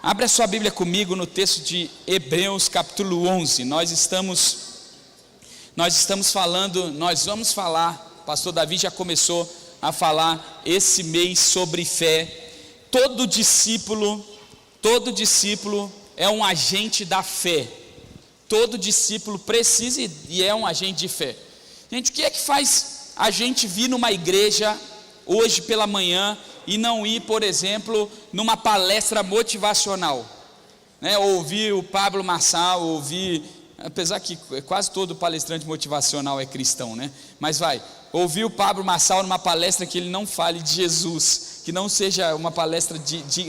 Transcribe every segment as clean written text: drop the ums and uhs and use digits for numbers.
Abra sua Bíblia comigo no texto de Hebreus capítulo 11. Nós vamos falar, pastor Davi já começou a falar esse mês sobre fé. Todo discípulo é um agente da fé. Todo discípulo precisa e é um agente de fé. Gente, o que é que faz a gente vir numa igreja hoje pela manhã e não ir, por exemplo, numa palestra motivacional, né? Ouvir o Pablo Marçal, apesar que quase todo palestrante motivacional é cristão, né? Mas ouvir o Pablo Marçal numa palestra que ele não fale de Jesus, que não seja uma palestra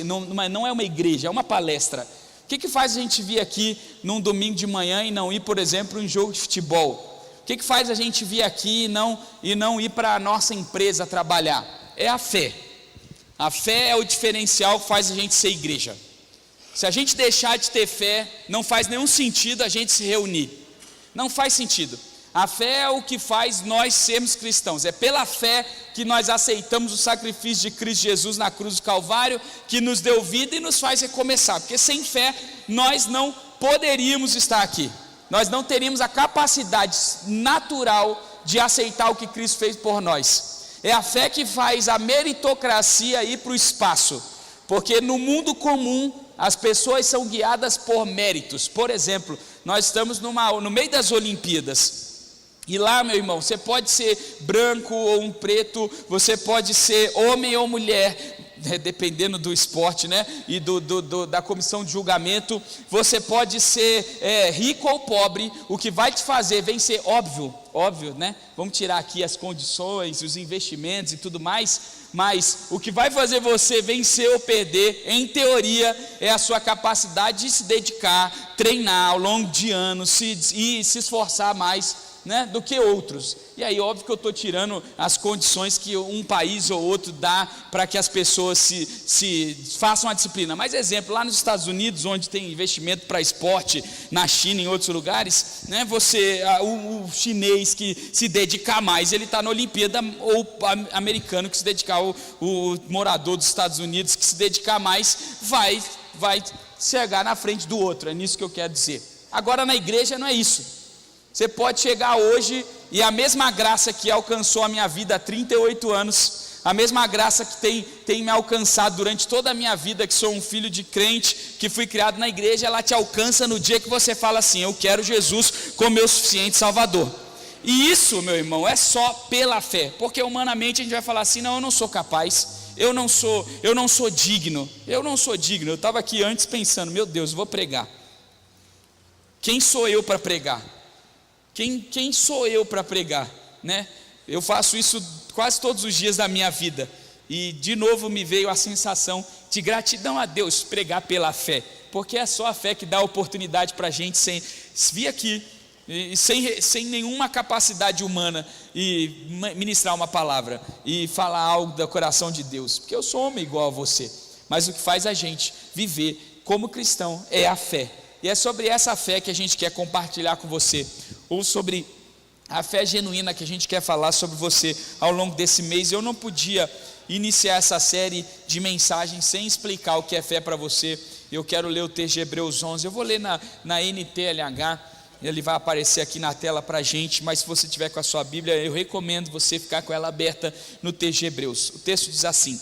não é uma igreja, é uma palestra. O que faz a gente vir aqui num domingo de manhã e não ir, por exemplo, em um jogo de futebol? O que faz a gente vir aqui e não ir para a nossa empresa trabalhar? É a fé. A fé é o diferencial que faz a gente ser igreja. Se a gente deixar de ter fé, não faz nenhum sentido a gente se reunir. Não faz sentido. A fé é o que faz nós sermos cristãos. É pela fé que nós aceitamos o sacrifício de Cristo Jesus na cruz do Calvário, que nos deu vida e nos faz recomeçar. Porque sem fé nós não poderíamos estar aqui. Nós não teríamos a capacidade natural de aceitar o que Cristo fez por nós. É a fé que faz a meritocracia ir para o espaço, porque no mundo comum as pessoas são guiadas por méritos. Por exemplo, nós estamos no meio das Olimpíadas, e lá, meu irmão, você pode ser branco ou um preto, você pode ser homem ou mulher, dependendo do esporte, né? E da comissão de julgamento. Você pode ser rico ou pobre. O que vai te fazer vencer, óbvio, né? Vamos tirar aqui as condições, os investimentos e tudo mais, mas o que vai fazer você vencer ou perder, em teoria, é a sua capacidade de se dedicar, treinar ao longo de anos e se esforçar mais, né, do que outros. E aí, óbvio que eu estou tirando as condições que um país ou outro dá para que as pessoas se façam a disciplina. Mas exemplo, lá nos Estados Unidos, onde tem investimento para esporte, na China, em outros lugares, né, o chinês que se dedicar mais, ele está na Olimpíada, ou o americano que se dedicar, o morador dos Estados Unidos que se dedicar mais, vai chegar na frente do outro. É nisso que eu quero dizer. Agora, na igreja não é isso. Você pode chegar hoje e a mesma graça que alcançou a minha vida há 38 anos, a mesma graça que tem me alcançado durante toda a minha vida, que sou um filho de crente, que fui criado na igreja, ela te alcança no dia que você fala assim: eu quero Jesus como meu suficiente Salvador. E isso, meu irmão, é só pela fé, porque humanamente a gente vai falar assim: não, eu não sou capaz, eu não sou digno. Eu estava aqui antes pensando: meu Deus, eu vou pregar. Quem sou eu para pregar? Quem sou eu para pregar, né? Eu faço isso quase todos os dias da minha vida, e de novo me veio a sensação de gratidão a Deus, pregar pela fé, porque é só a fé que dá a oportunidade para a gente vir aqui, e sem nenhuma capacidade humana, e ministrar uma palavra, e falar algo do coração de Deus, porque eu sou homem igual a você, mas o que faz a gente viver como cristão é a fé. E é sobre essa fé que a gente quer compartilhar com você, ou sobre a fé genuína que a gente quer falar sobre você ao longo desse mês. Eu não podia iniciar essa série de mensagens sem explicar o que é fé para você. Eu quero ler o texto de Hebreus 11, eu vou ler na NTLH, ele vai aparecer aqui na tela para a gente, mas se você tiver com a sua Bíblia, eu recomendo você ficar com ela aberta no texto de Hebreus. O texto diz assim: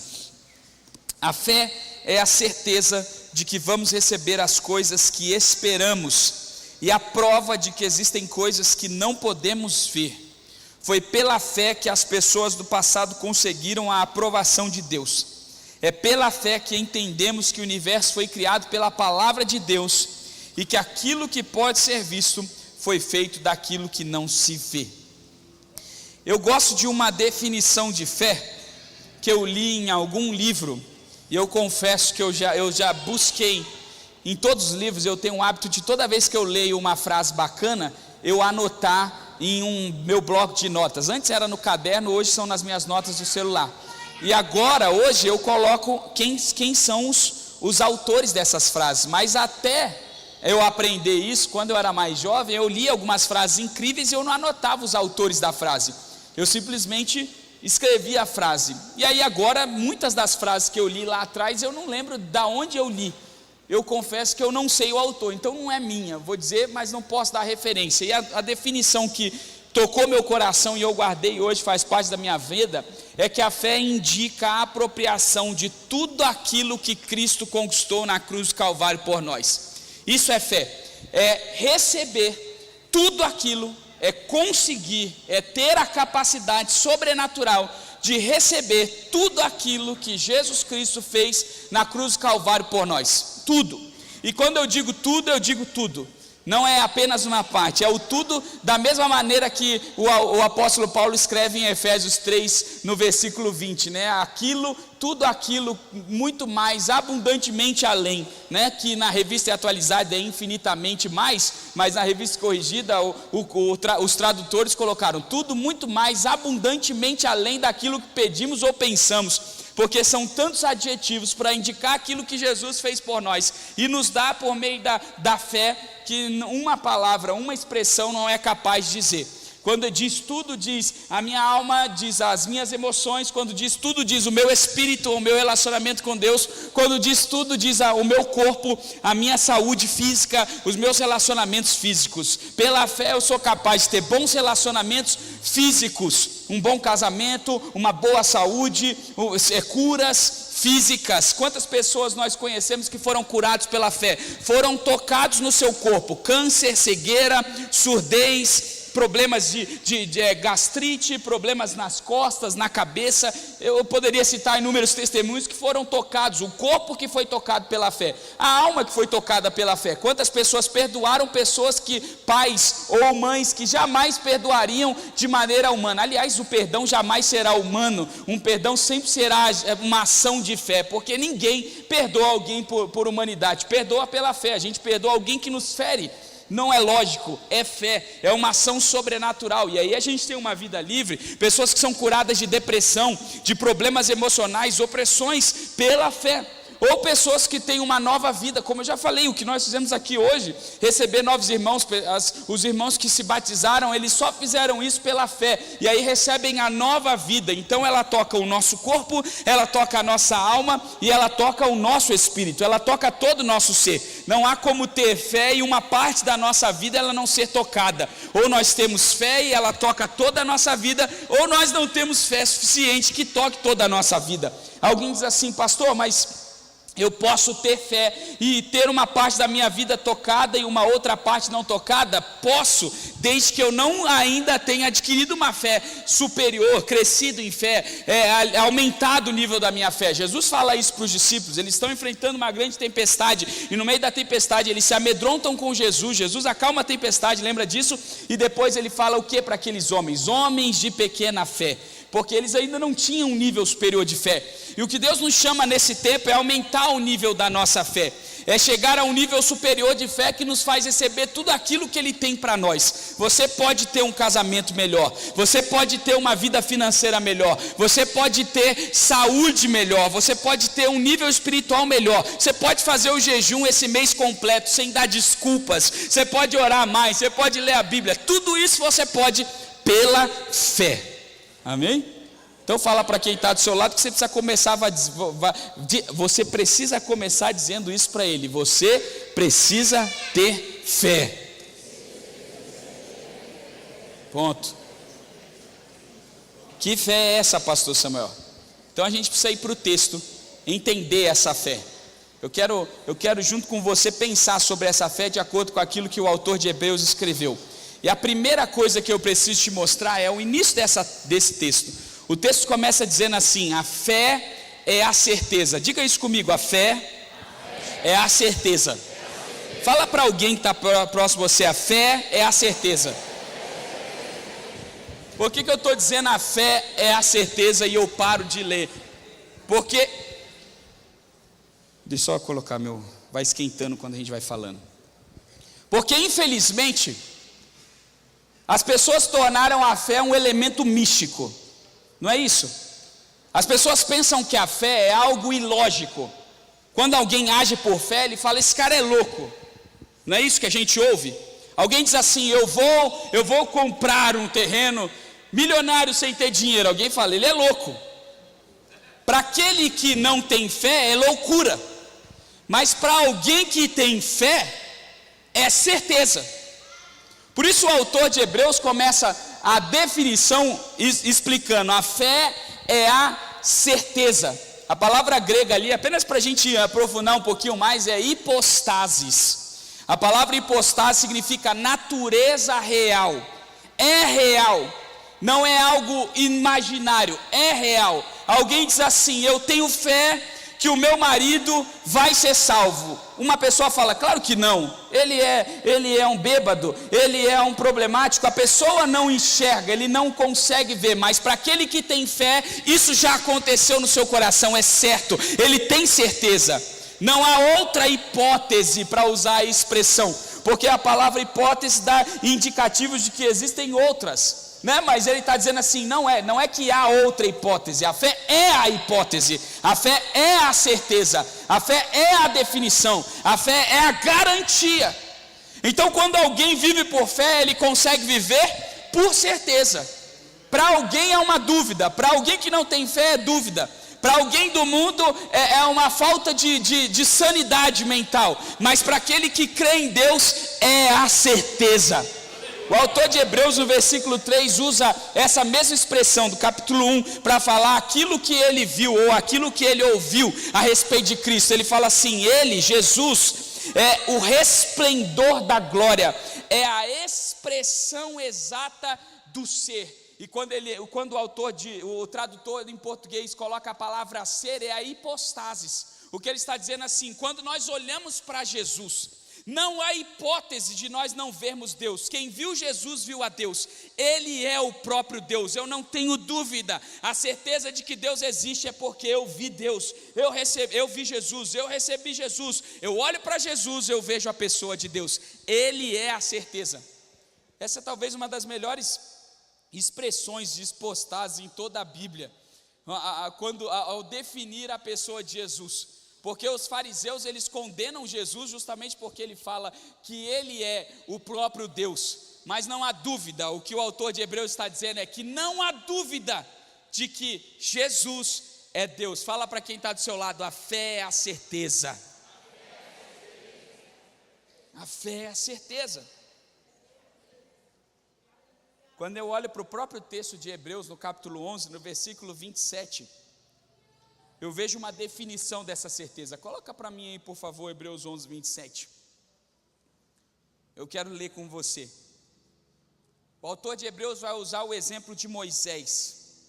a fé é a certeza de que vamos receber as coisas que esperamos, e a prova de que existem coisas que não podemos ver. Foi pela fé que as pessoas do passado conseguiram a aprovação de Deus. É pela fé que entendemos que o universo foi criado pela palavra de Deus, e que aquilo que pode ser visto foi feito daquilo que não se vê. Eu gosto de uma definição de fé que eu li em algum livro, e eu confesso que eu já busquei em todos os livros. Eu tenho o hábito de, toda vez que eu leio uma frase bacana, eu anotar em meu bloco de notas. Antes era no caderno, hoje são nas minhas notas do celular. E agora, hoje, eu coloco quem são os autores dessas frases. Mas até eu aprender isso, quando eu era mais jovem, eu lia algumas frases incríveis e eu não anotava os autores da frase. Eu simplesmente escrevi a frase. E aí agora, muitas das frases que eu li lá atrás, eu não lembro de onde eu li. eu confesso que eu não sei o autor, então não é minha, vou dizer, mas não posso dar referência. E a definição que tocou meu coração e eu guardei hoje, faz parte da minha vida, é que a fé indica a apropriação de tudo aquilo que Cristo conquistou na cruz do Calvário por nós. Isso é fé, é receber tudo aquilo, é conseguir, é ter a capacidade sobrenatural de receber tudo aquilo que Jesus Cristo fez na cruz do Calvário por nós, tudo. E quando eu digo tudo, não é apenas uma parte, é o tudo da mesma maneira que o apóstolo Paulo escreve em Efésios 3, no versículo 20, né? Tudo aquilo, muito mais, abundantemente além, né? Que na revista atualizada é infinitamente mais, mas na revista corrigida os tradutores colocaram tudo muito mais, abundantemente além daquilo que pedimos ou pensamos, porque são tantos adjetivos para indicar aquilo que Jesus fez por nós, e nos dá por meio da fé, que uma palavra, uma expressão não é capaz de dizer. Quando diz tudo, diz a minha alma, diz as minhas emoções. Quando diz tudo, diz o meu espírito, o meu relacionamento com Deus. Quando diz tudo, diz o meu corpo, a minha saúde física, os meus relacionamentos físicos. Pela fé eu sou capaz de ter bons relacionamentos físicos, um bom casamento, uma boa saúde, curas físicas. Quantas pessoas nós conhecemos que foram curados pela fé, foram tocados no seu corpo, câncer, cegueira, surdez, problemas de gastrite, problemas nas costas, na cabeça. Eu poderia citar inúmeros testemunhos que foram tocados, o corpo que foi tocado pela fé, a alma que foi tocada pela fé. Quantas pessoas perdoaram pessoas pais ou mães que jamais perdoariam de maneira humana. Aliás, o perdão jamais será humano, um perdão sempre será uma ação de fé, porque ninguém perdoa alguém por humanidade, perdoa pela fé. A gente perdoa alguém que nos fere. Não é lógico, é fé, é uma ação sobrenatural. E aí a gente tem uma vida livre, pessoas que são curadas de depressão, de problemas emocionais, opressões pela fé. Ou pessoas que têm uma nova vida, como eu já falei, o que nós fizemos aqui hoje, receber novos irmãos, os irmãos que se batizaram, eles só fizeram isso pela fé, e aí recebem a nova vida. Então ela toca o nosso corpo, ela toca a nossa alma, e ela toca o nosso espírito, ela toca todo o nosso ser. Não há como ter fé e uma parte da nossa vida ela não ser tocada. Ou nós temos fé e ela toca toda a nossa vida, ou nós não temos fé suficiente que toque toda a nossa vida. Alguém diz assim: pastor, mas eu posso ter fé e ter uma parte da minha vida tocada e uma outra parte não tocada? Posso, desde que eu não ainda tenha adquirido uma fé superior, crescido em fé, aumentado o nível da minha fé. Jesus fala isso para os discípulos. Eles estão enfrentando uma grande tempestade, e no meio da tempestade eles se amedrontam com Jesus. Jesus acalma a tempestade, lembra disso? E depois ele fala o que para aqueles homens? Homens de pequena fé, porque eles ainda não tinham um nível superior de fé. E o que Deus nos chama nesse tempo é aumentar o nível da nossa fé, é chegar a um nível superior de fé que nos faz receber tudo aquilo que Ele tem para nós. Você pode ter um casamento melhor, você pode ter uma vida financeira melhor, você pode ter saúde melhor, você pode ter um nível espiritual melhor, você pode fazer o jejum esse mês completo sem dar desculpas, você pode orar mais, você pode ler a Bíblia. Tudo isso você pode pela fé. Amém? Então fala para quem está do seu lado que você precisa começar dizendo isso para ele: você precisa ter fé. Ponto. Que fé é essa, pastor Samuel? Então a gente precisa ir para o texto, entender essa fé. Eu quero junto com você pensar sobre essa fé de acordo com aquilo que o autor de Hebreus escreveu. E a primeira coisa que eu preciso te mostrar é o início desse texto. O texto começa dizendo assim: a fé é a certeza. Diga isso comigo: a fé é a certeza. Fala para alguém que está próximo de você: a fé é a certeza. Por que eu estou dizendo a fé é a certeza e eu paro de ler? Porque, deixa eu só colocar vai esquentando quando a gente vai falando. Porque infelizmente as pessoas tornaram a fé um elemento místico. Não é isso? As pessoas pensam que a fé é algo ilógico. Quando alguém age por fé, ele fala: esse cara é louco. Não é isso que a gente ouve? Alguém diz assim: eu vou comprar um terreno milionário sem ter dinheiro. Alguém fala: ele é louco. Para aquele que não tem fé é loucura. mas para alguém que tem fé, é certeza. Por isso o autor de Hebreus começa a definição explicando: a fé é a certeza. A palavra grega ali, apenas para a gente aprofundar um pouquinho mais, é hipostasis. A palavra hipostase significa natureza real. É real, não é algo imaginário, é real. Alguém diz assim: eu tenho fé que o meu marido vai ser salvo. Uma pessoa fala: claro que não, ele é um bêbado, ele é um problemático. A pessoa não enxerga, ele não consegue ver, mas para aquele que tem fé, isso já aconteceu no seu coração, é certo, ele tem certeza. Não há outra hipótese para usar a expressão, porque a palavra hipótese dá indicativos de que existem outras, né? Mas ele está dizendo assim: não é que há outra hipótese. A fé é a hipótese, a fé é a certeza, a fé é a definição, a fé é a garantia. Então, quando alguém vive por fé, ele consegue viver por certeza. Para alguém é uma dúvida, para alguém que não tem fé é dúvida, para alguém do mundo é uma falta de sanidade mental, mas para aquele que crê em Deus é a certeza. O autor de Hebreus, no versículo 3, usa essa mesma expressão do capítulo 1 para falar aquilo que ele viu, ou aquilo que ele ouviu a respeito de Cristo. Ele fala assim: ele, Jesus, é o resplendor da glória, é a expressão exata do ser. E quando o tradutor em português coloca a palavra ser, é a hipostasis. O que ele está dizendo assim: quando nós olhamos para Jesus, não há hipótese de nós não vermos Deus. Quem viu Jesus viu a Deus. Ele é o próprio Deus. Eu não tenho dúvida. A certeza de que Deus existe é porque eu vi Deus. Eu vi Jesus. Eu recebi Jesus. Eu olho para Jesus, eu vejo a pessoa de Deus. Ele é a certeza. Essa é talvez uma das melhores expressões de hipostase em toda a Bíblia, ao definir a pessoa de Jesus. Porque os fariseus, eles condenam Jesus justamente porque ele fala que ele é o próprio Deus. Mas não há dúvida, o que o autor de Hebreus está dizendo é que não há dúvida de que Jesus é Deus. Fala para quem está do seu lado: a fé é a certeza. A fé é a certeza. Quando eu olho para o próprio texto de Hebreus, no capítulo 11, no versículo 27, eu vejo uma definição dessa certeza. Coloca para mim aí, por favor, Hebreus 11, 27. Eu quero ler com você. O autor de Hebreus vai usar o exemplo de Moisés.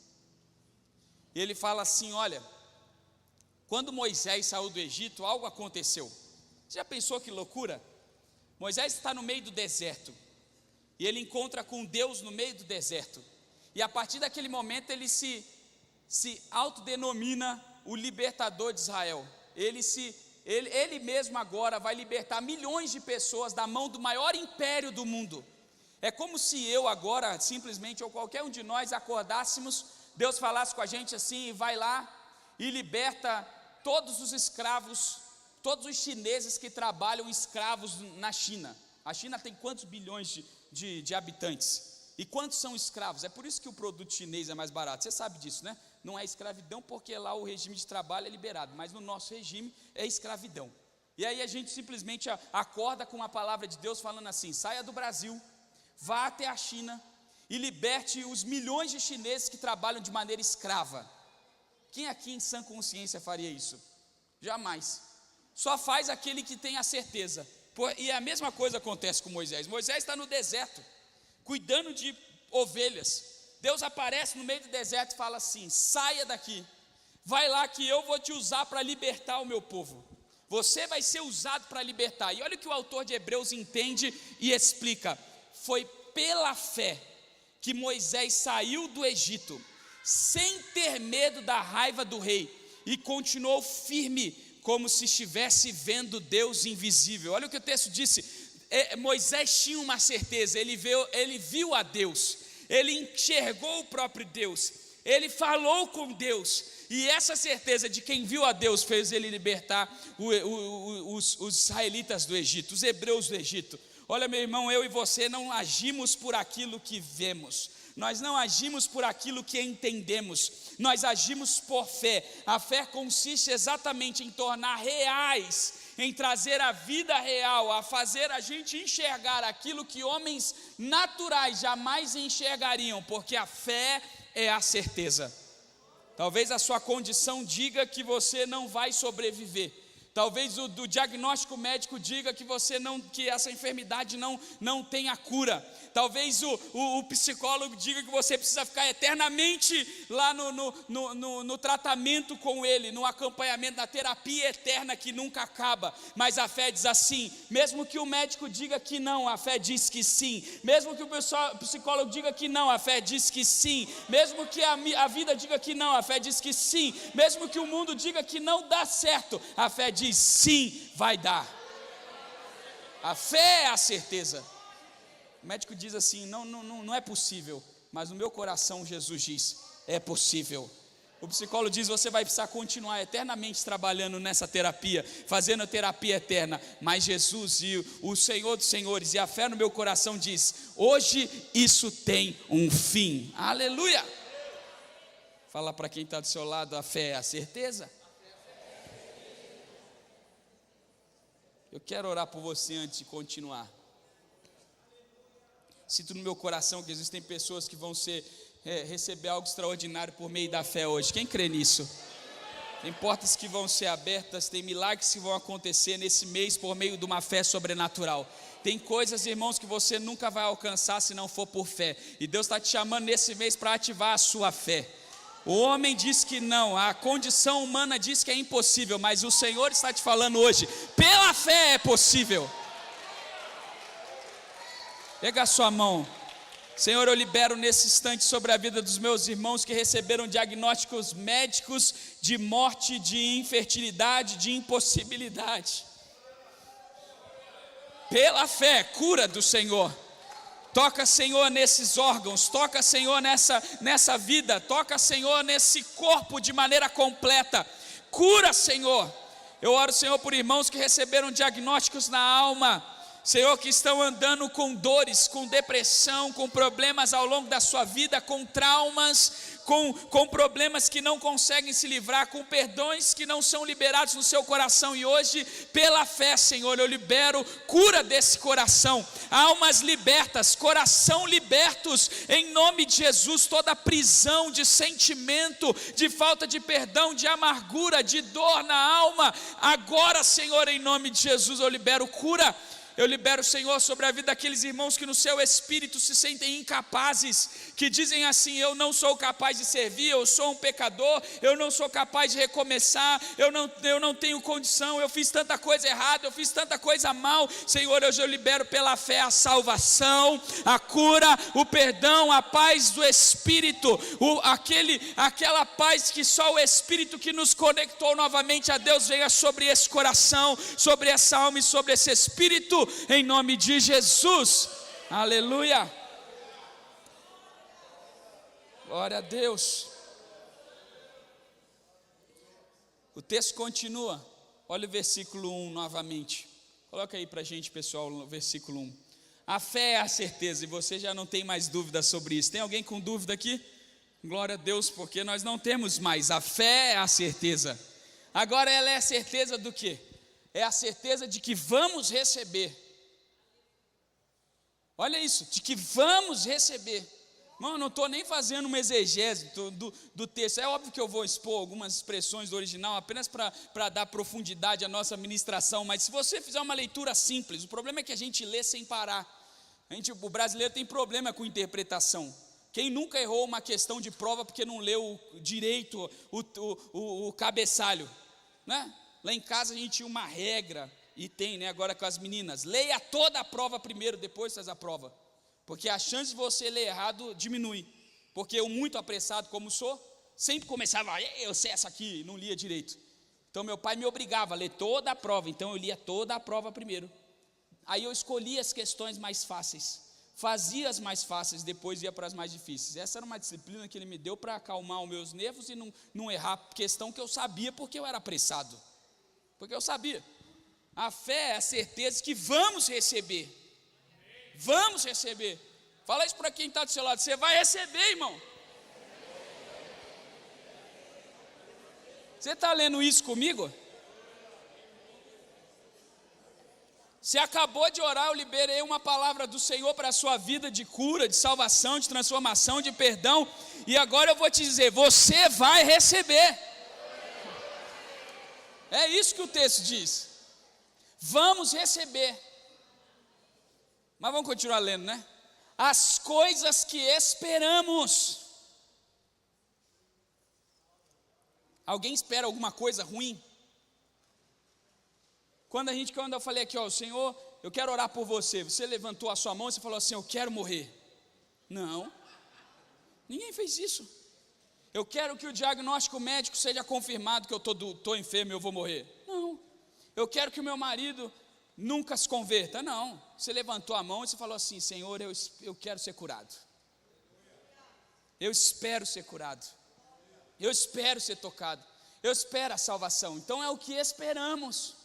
E ele fala assim: olha, quando Moisés saiu do Egito, algo aconteceu. Você já pensou que loucura? Moisés está no meio do deserto, e ele encontra com Deus no meio do deserto. E a partir daquele momento ele se autodenomina o libertador de Israel. Ele mesmo agora vai libertar milhões de pessoas da mão do maior império do mundo. É como se eu agora, simplesmente, ou qualquer um de nós acordássemos, Deus falasse com a gente assim: vai lá e liberta todos os escravos, todos os chineses que trabalham escravos na China. A China tem quantos bilhões de habitantes? E quantos são escravos? É por isso que o produto chinês é mais barato. Você sabe disso, né? Não é escravidão porque lá o regime de trabalho é liberado, mas no nosso regime é escravidão. E aí a gente simplesmente acorda com a palavra de Deus falando assim: saia do Brasil, vá até a China e liberte os milhões de chineses que trabalham de maneira escrava. Quem aqui em sã consciência faria isso? Jamais. Só faz aquele que tem a certeza. E a mesma coisa acontece com Moisés. Moisés está no deserto, cuidando de ovelhas. Deus aparece no meio do deserto e fala assim: saia daqui, vai lá que eu vou te usar para libertar o meu povo. Você vai ser usado para libertar. E olha o que o autor de Hebreus entende e explica: foi pela fé que Moisés saiu do Egito, sem ter medo da raiva do rei, e continuou firme, como se estivesse vendo Deus invisível. Olha o que o texto disse: Moisés tinha uma certeza, ele viu a Deus, ele enxergou o próprio Deus, ele falou com Deus, e essa certeza de quem viu a Deus fez ele libertar os israelitas do Egito, os hebreus do Egito. Olha, meu irmão, eu e você não agimos por aquilo que vemos, nós não agimos por aquilo que entendemos, nós agimos por fé. A fé consiste exatamente em tornar reais em trazer a vida real, a fazer a gente enxergar aquilo que homens naturais jamais enxergariam, porque a fé é a certeza. Talvez a sua condição diga que você não vai sobreviver. Talvez o diagnóstico médico diga que que essa enfermidade não tem a cura. Talvez o psicólogo diga que você precisa ficar eternamente lá no tratamento com ele, no acompanhamento, na terapia eterna que nunca acaba. Mas a fé diz assim: mesmo que o médico diga que não, a fé diz que sim. Mesmo que o psicólogo diga que não, a fé diz que sim. Mesmo que a vida diga que não, a fé diz que sim. Mesmo que o mundo diga que não dá certo, a fé diz sim, vai dar. A fé é a certeza. O médico diz assim: não é possível, mas no meu coração Jesus diz: é possível. O psicólogo diz: você vai precisar continuar eternamente trabalhando nessa terapia, fazendo a terapia eterna, mas Jesus e o Senhor dos Senhores e a fé no meu coração diz: hoje isso tem um fim. Aleluia. Fala para quem está do seu lado: a fé é a certeza. Eu quero orar por você antes de continuar. Sinto no meu coração que existem pessoas que vão receber algo extraordinário por meio da fé hoje. Quem crê nisso? Tem portas que vão ser abertas, tem milagres que vão acontecer nesse mês por meio de uma fé sobrenatural. Tem coisas, irmãos, que você nunca vai alcançar se não for por fé. E Deus está te chamando nesse mês para ativar a sua fé. O homem diz que não, a condição humana diz que é impossível, mas o Senhor está te falando hoje: pela fé é possível. Pega a sua mão. Senhor, eu libero nesse instante sobre a vida dos meus irmãos que receberam diagnósticos médicos de morte, de infertilidade, de impossibilidade. Pela fé, cura do Senhor. Toca, Senhor, nesses órgãos, toca, Senhor, nessa vida, toca, Senhor, nesse corpo de maneira completa. Cura, Senhor. Eu oro, Senhor, por irmãos que receberam diagnósticos na alma, Senhor, que estão andando com dores, com depressão, com problemas ao longo da sua vida, com traumas, com problemas que não conseguem se livrar, com perdões que não são liberados no seu coração. E hoje, pela fé, Senhor, eu libero cura desse coração, almas libertas, coração libertos, em nome de Jesus. Toda prisão de sentimento, de falta de perdão, de amargura, de dor na alma, agora, Senhor, em nome de Jesus, eu libero cura. Eu libero, Senhor, sobre a vida daqueles irmãos que no seu espírito se sentem incapazes, que dizem assim: eu não sou capaz de servir, eu sou um pecador, eu não sou capaz de recomeçar, eu não tenho condição, eu fiz tanta coisa errada, eu fiz tanta coisa mal. Senhor, hoje eu libero pela fé a salvação, a cura, o perdão, a paz do Espírito, aquela paz que só o Espírito que nos conectou novamente a Deus venha sobre esse coração, sobre essa alma e sobre esse espírito, em nome de Jesus. Aleluia. Glória a Deus. O texto continua. Olha o versículo 1 novamente. Coloca aí pra gente, pessoal, o versículo 1. A fé é a certeza, e você já não tem mais dúvida sobre isso. Tem alguém com dúvida aqui? Glória a Deus, porque nós não temos mais. A fé é a certeza. Agora ela é a certeza do quê? É a certeza de que vamos receber. Olha isso, de que vamos receber. Não, não estou nem fazendo uma exegese do texto. É óbvio que eu vou expor algumas expressões do original apenas para dar profundidade à nossa ministração, mas se você fizer uma leitura simples, o problema é que a gente lê sem parar. O brasileiro tem problema com interpretação. Quem nunca errou uma questão de prova porque não leu direito o cabeçalho, né? Lá em casa a gente tinha uma regra, e tem, né, agora com as meninas: leia toda a prova primeiro, depois faz a prova, porque a chance de você ler errado diminui, porque eu, muito apressado como sou, sempre começava: eu sei essa aqui, e não lia direito. Então meu pai me obrigava a ler toda a prova, então eu lia toda a prova primeiro, aí eu escolhia as questões mais fáceis, fazia as mais fáceis, depois ia para as mais difíceis. Essa era uma disciplina que ele me deu para acalmar os meus nervos e não errar questão que eu sabia, porque eu era apressado. Porque eu sabia. A fé é a certeza que vamos receber. Vamos receber. Fala isso para quem está do seu lado: você vai receber, irmão. Você está lendo isso comigo? Você acabou de orar, eu liberei uma palavra do Senhor para a sua vida de cura, de salvação, de transformação, de perdão. E agora eu vou te dizer, você vai receber. É isso que o texto diz. Vamos receber. Mas vamos continuar lendo, né? As coisas que esperamos. Alguém espera alguma coisa ruim? Quando eu falei aqui, ó, Senhor, eu quero orar por você. Você levantou a sua mão e você falou assim, eu quero morrer. Não, ninguém fez isso. Eu quero que o diagnóstico médico seja confirmado que eu estou enfermo e eu vou morrer. Não, eu quero que o meu marido nunca se converta. Não, você levantou a mão e você falou assim, Senhor, eu quero ser curado. Eu espero ser curado. Eu espero ser tocado. Eu espero a salvação. Então é o que esperamos.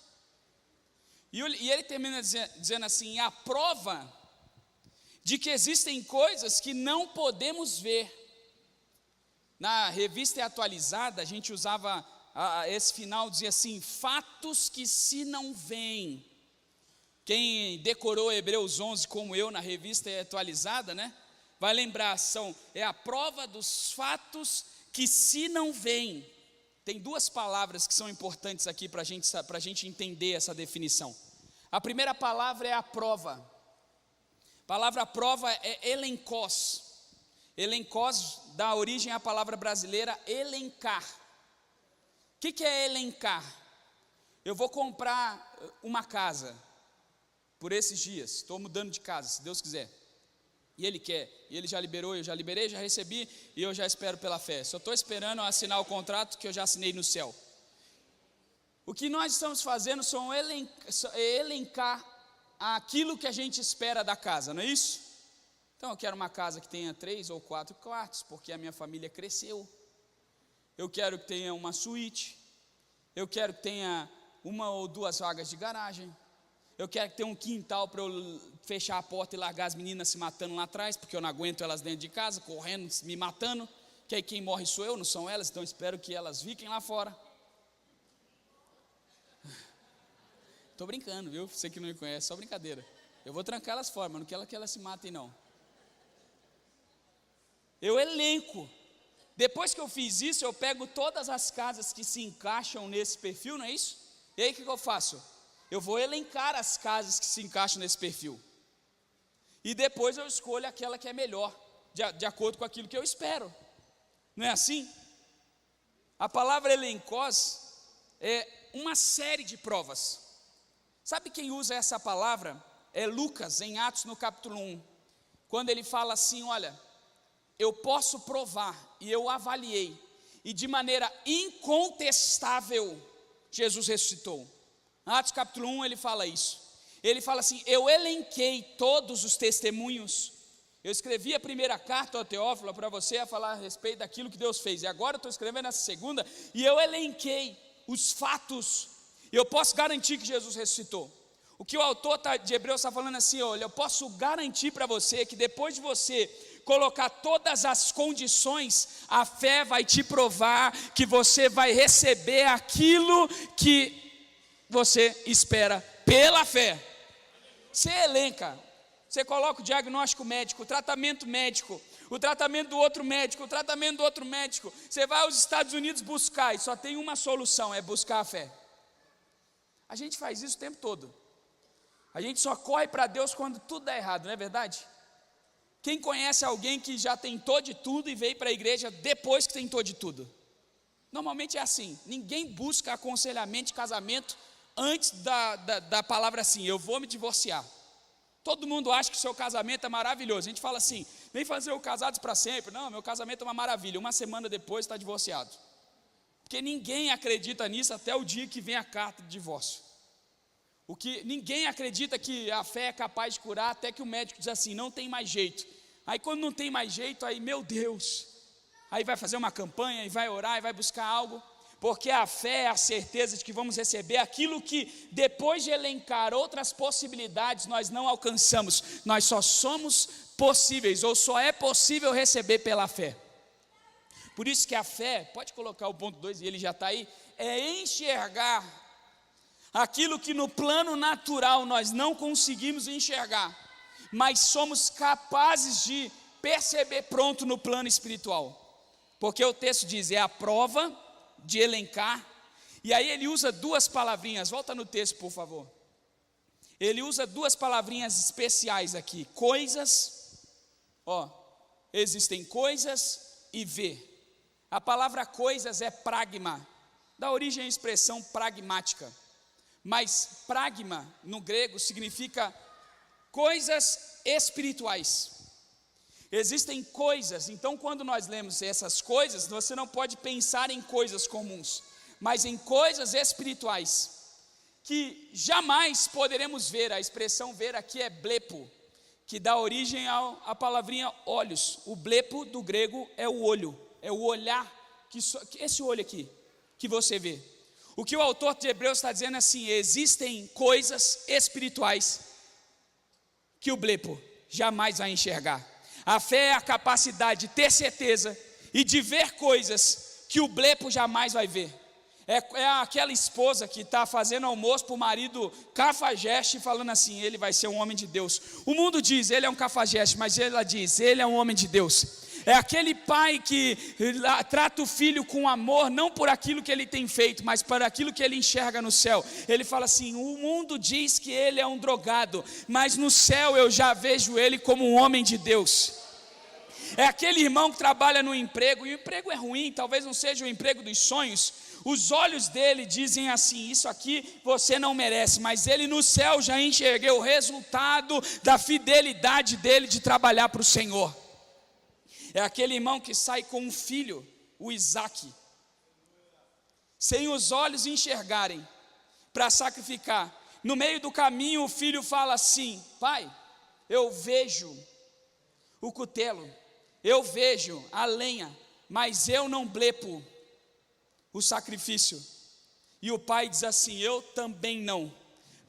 E ele termina dizendo assim, a prova de que existem coisas que não podemos ver. Na revista atualizada, a gente usava, esse final dizia assim, fatos que se não veem. Quem decorou Hebreus 11 como eu na revista atualizada, né? Vai lembrar, é a prova dos fatos que se não veem. Tem duas palavras que são importantes aqui para a gente entender essa definição. A primeira palavra é a prova. A palavra prova é elenkos. Elenkos dá origem à palavra brasileira elencar. O que é elencar? Eu vou comprar uma casa por esses dias, estou mudando de casa, se Deus quiser. E Ele quer, e Ele já liberou, eu já liberei, já recebi, e eu já espero pela fé. Só estou esperando assinar o contrato que eu já assinei no céu. O que nós estamos fazendo é elencar aquilo que a gente espera da casa, não é isso? Então eu quero uma casa que tenha 3 ou 4 quartos, porque a minha família cresceu. Eu quero que tenha uma suíte. Eu quero que tenha 1 ou 2 vagas de garagem. Eu quero que tenha um quintal para eu fechar a porta e largar as meninas se matando lá atrás, porque eu não aguento elas dentro de casa, correndo, me matando, que aí quem morre sou eu, não são elas, então espero que elas fiquem lá fora. Estou brincando, viu? Você que não me conhece, só brincadeira. Eu vou trancar elas fora, mas não quero que elas se matem, não. Eu elenco. Depois que eu fiz isso, eu pego todas as casas que se encaixam nesse perfil, não é isso? E aí o que eu faço? Eu vou elencar as casas que se encaixam nesse perfil. E depois eu escolho aquela que é melhor, de acordo com aquilo que eu espero. Não é assim? A palavra elenkos é uma série de provas. Sabe quem usa essa palavra? É Lucas, em Atos no capítulo 1. Quando ele fala assim, olha, eu posso provar, e eu avaliei, e de maneira incontestável, Jesus ressuscitou. Atos capítulo 1 ele fala isso. Ele fala assim, eu elenquei todos os testemunhos. Eu escrevi a primeira carta ao Teófilo para você a falar a respeito daquilo que Deus fez. E agora eu estou escrevendo essa segunda, e eu elenquei os fatos. E eu posso garantir que Jesus ressuscitou. O que o autor de Hebreus está falando assim, olha, eu posso garantir para você que depois de você colocar todas as condições, a fé vai te provar que você vai receber aquilo que você espera pela fé. Você elenca, você coloca o diagnóstico médico, o tratamento médico, o tratamento do outro médico, o tratamento do outro médico. Você vai aos Estados Unidos buscar e só tem uma solução, é buscar a fé. A gente faz isso o tempo todo. A gente só corre para Deus quando tudo dá errado, não é verdade? Quem conhece alguém que já tentou de tudo e veio para a igreja depois que tentou de tudo? Normalmente é assim, ninguém busca aconselhamento de casamento antes da palavra assim, eu vou me divorciar. Todo mundo acha que o seu casamento é maravilhoso. A gente fala assim, vem fazer o casados para sempre. Não, meu casamento é uma maravilha. Uma semana depois está divorciado. Porque ninguém acredita nisso até o dia que vem a carta de divórcio. Ninguém acredita que a fé é capaz de curar até que o médico diz assim, não tem mais jeito. Aí quando não tem mais jeito, aí meu Deus, aí vai fazer uma campanha, e vai orar, e vai buscar algo, porque a fé é a certeza de que vamos receber aquilo que depois de elencar outras possibilidades nós não alcançamos, nós só somos possíveis, ou só é possível receber pela fé. Por isso que a fé, pode colocar o ponto 2 e ele já está aí, é enxergar aquilo que no plano natural nós não conseguimos enxergar, mas somos capazes de perceber pronto no plano espiritual. Porque o texto diz, é a prova de elencar, e aí ele usa duas palavrinhas, volta no texto por favor. Ele usa duas palavrinhas especiais aqui, coisas, existem coisas e ver. A palavra coisas é pragma, dá origem à expressão pragmática, mas pragma no grego significa coisas espirituais. Existem coisas, então quando nós lemos essas coisas, você não pode pensar em coisas comuns, mas em coisas espirituais, que jamais poderemos ver. A expressão ver aqui é blepo, que dá origem à palavrinha olhos. O blepo do grego é o olho, é o olhar, esse olho aqui, que você vê. O que o autor de Hebreus está dizendo é assim, existem coisas espirituais, que o blepo jamais vai enxergar. A fé é a capacidade de ter certeza, e de ver coisas, que o blepo jamais vai ver. É aquela esposa que está fazendo almoço para o marido cafajeste, falando assim, ele vai ser um homem de Deus. O mundo diz, ele é um cafajeste, mas ela diz, ele é um homem de Deus. É aquele pai que trata o filho com amor, não por aquilo que ele tem feito, mas por aquilo que ele enxerga no céu. Ele fala assim, o mundo diz que ele é um drogado, mas no céu eu já vejo ele como um homem de Deus. É aquele irmão que trabalha no emprego, e o emprego é ruim, talvez não seja o emprego dos sonhos. Os olhos dele dizem assim, isso aqui você não merece, mas ele no céu já enxergou o resultado da fidelidade dele de trabalhar para o Senhor. É aquele irmão que sai com um filho, o Isaac, sem os olhos enxergarem, para sacrificar. No meio do caminho o filho fala assim, pai, eu vejo o cutelo, eu vejo a lenha, mas eu não blepo o sacrifício. E o pai diz assim, eu também não,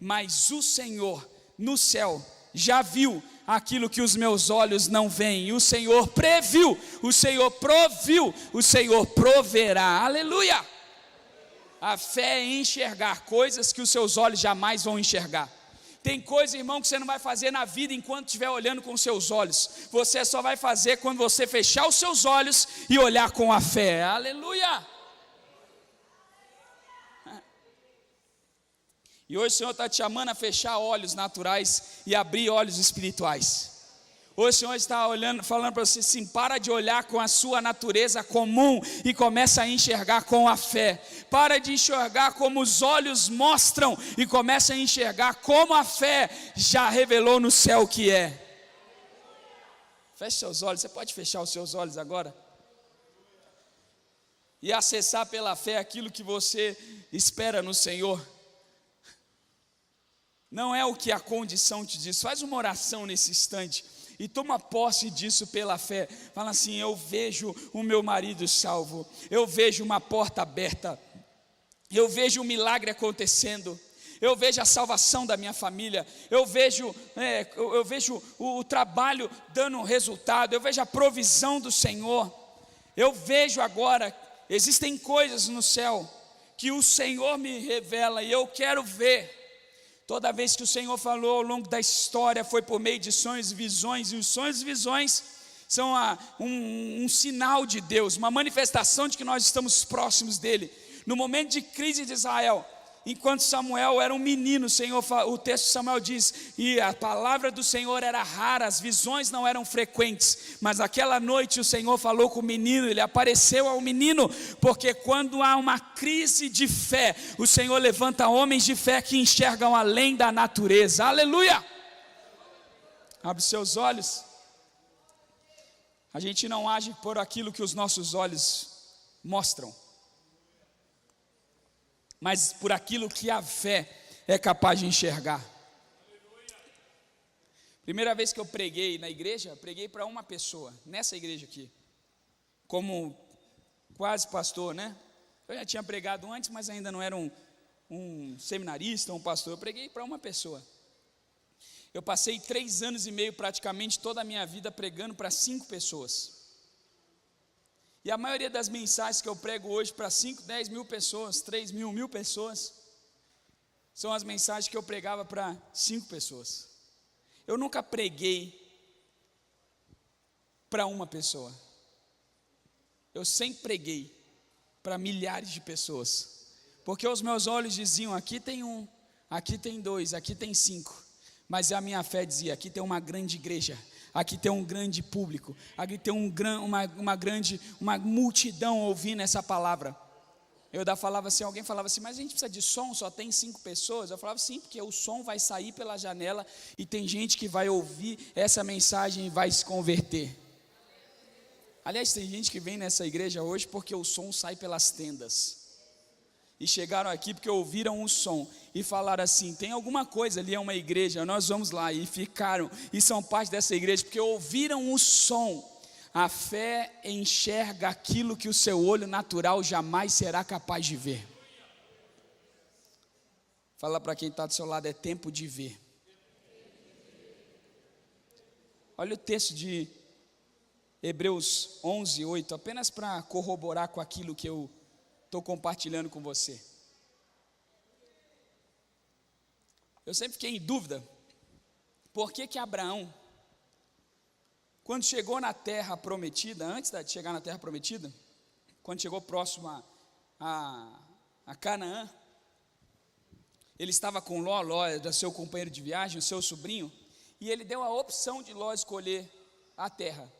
mas o Senhor no céu já viu aquilo que os meus olhos não veem, e o Senhor previu, o Senhor proviu, o Senhor proverá, aleluia. A fé é enxergar coisas que os seus olhos jamais vão enxergar. Tem coisa, irmão, que você não vai fazer na vida enquanto estiver olhando com os seus olhos, você só vai fazer quando você fechar os seus olhos e olhar com a fé, aleluia. E hoje o Senhor está te chamando a fechar olhos naturais e abrir olhos espirituais. Hoje o Senhor está falando para você assim, para de olhar com a sua natureza comum e começa a enxergar com a fé. Para de enxergar como os olhos mostram e começa a enxergar como a fé já revelou no céu que é. Feche seus olhos, você pode fechar os seus olhos agora? E acessar pela fé aquilo que você espera no Senhor. Não é o que a condição te diz. Faz uma oração nesse instante e toma posse disso pela fé. Fala assim, eu vejo o meu marido salvo, eu vejo uma porta aberta, eu vejo um milagre acontecendo, eu vejo a salvação da minha família, eu vejo o trabalho dando resultado, eu vejo a provisão do Senhor. Eu vejo agora, existem coisas no céu que o Senhor me revela e eu quero ver. Toda vez que o Senhor falou ao longo da história, foi por meio de sonhos e visões, e os sonhos e visões são um sinal de Deus, uma manifestação de que nós estamos próximos dEle. No momento de crise de Israel, enquanto Samuel era um menino, o texto de Samuel diz, e a palavra do Senhor era rara, as visões não eram frequentes, mas aquela noite o Senhor falou com o menino, ele apareceu ao menino, porque quando há uma crise de fé, o Senhor levanta homens de fé que enxergam além da natureza, aleluia. Abre seus olhos. A gente não age por aquilo que os nossos olhos mostram, mas por aquilo que a fé é capaz de enxergar. Primeira vez que eu preguei na igreja, preguei para uma pessoa, nessa igreja aqui, como quase pastor, né? Eu já tinha pregado antes, mas ainda não era um seminarista, um pastor. Eu preguei para uma pessoa. Eu passei 3 anos e meio, praticamente toda a minha vida, pregando para 5 pessoas. E a maioria das mensagens que eu prego hoje para 5, 10 mil pessoas, 3 mil pessoas, são as mensagens que eu pregava para 5 pessoas. Eu nunca preguei para uma pessoa. Eu sempre preguei para milhares de pessoas, porque os meus olhos diziam: aqui tem 1, aqui tem 2, aqui tem 5, mas a minha fé dizia: aqui tem uma grande igreja, aqui tem um grande público, aqui tem uma multidão ouvindo essa palavra. Eu falava assim, alguém falava assim: mas a gente precisa de som, só tem 5 pessoas. Eu falava: sim, porque o som vai sair pela janela e tem gente que vai ouvir essa mensagem e vai se converter. Aliás, tem gente que vem nessa igreja hoje porque o som sai pelas tendas, e chegaram aqui porque ouviram um som e falaram assim: tem alguma coisa ali, é uma igreja, nós vamos lá, e ficaram, e são parte dessa igreja porque ouviram o som. A fé enxerga aquilo que o seu olho natural jamais será capaz de ver. Fala para quem está do seu lado: é tempo de ver. Olha o texto de Hebreus 11, 8, apenas para corroborar com aquilo que eu estou compartilhando com você. Eu sempre fiquei em dúvida, por que Abraão, quando chegou na terra prometida, antes de chegar na terra prometida, quando chegou próximo a Canaã, ele estava com Ló era seu companheiro de viagem, o seu sobrinho, e ele deu a opção de Ló escolher a terra.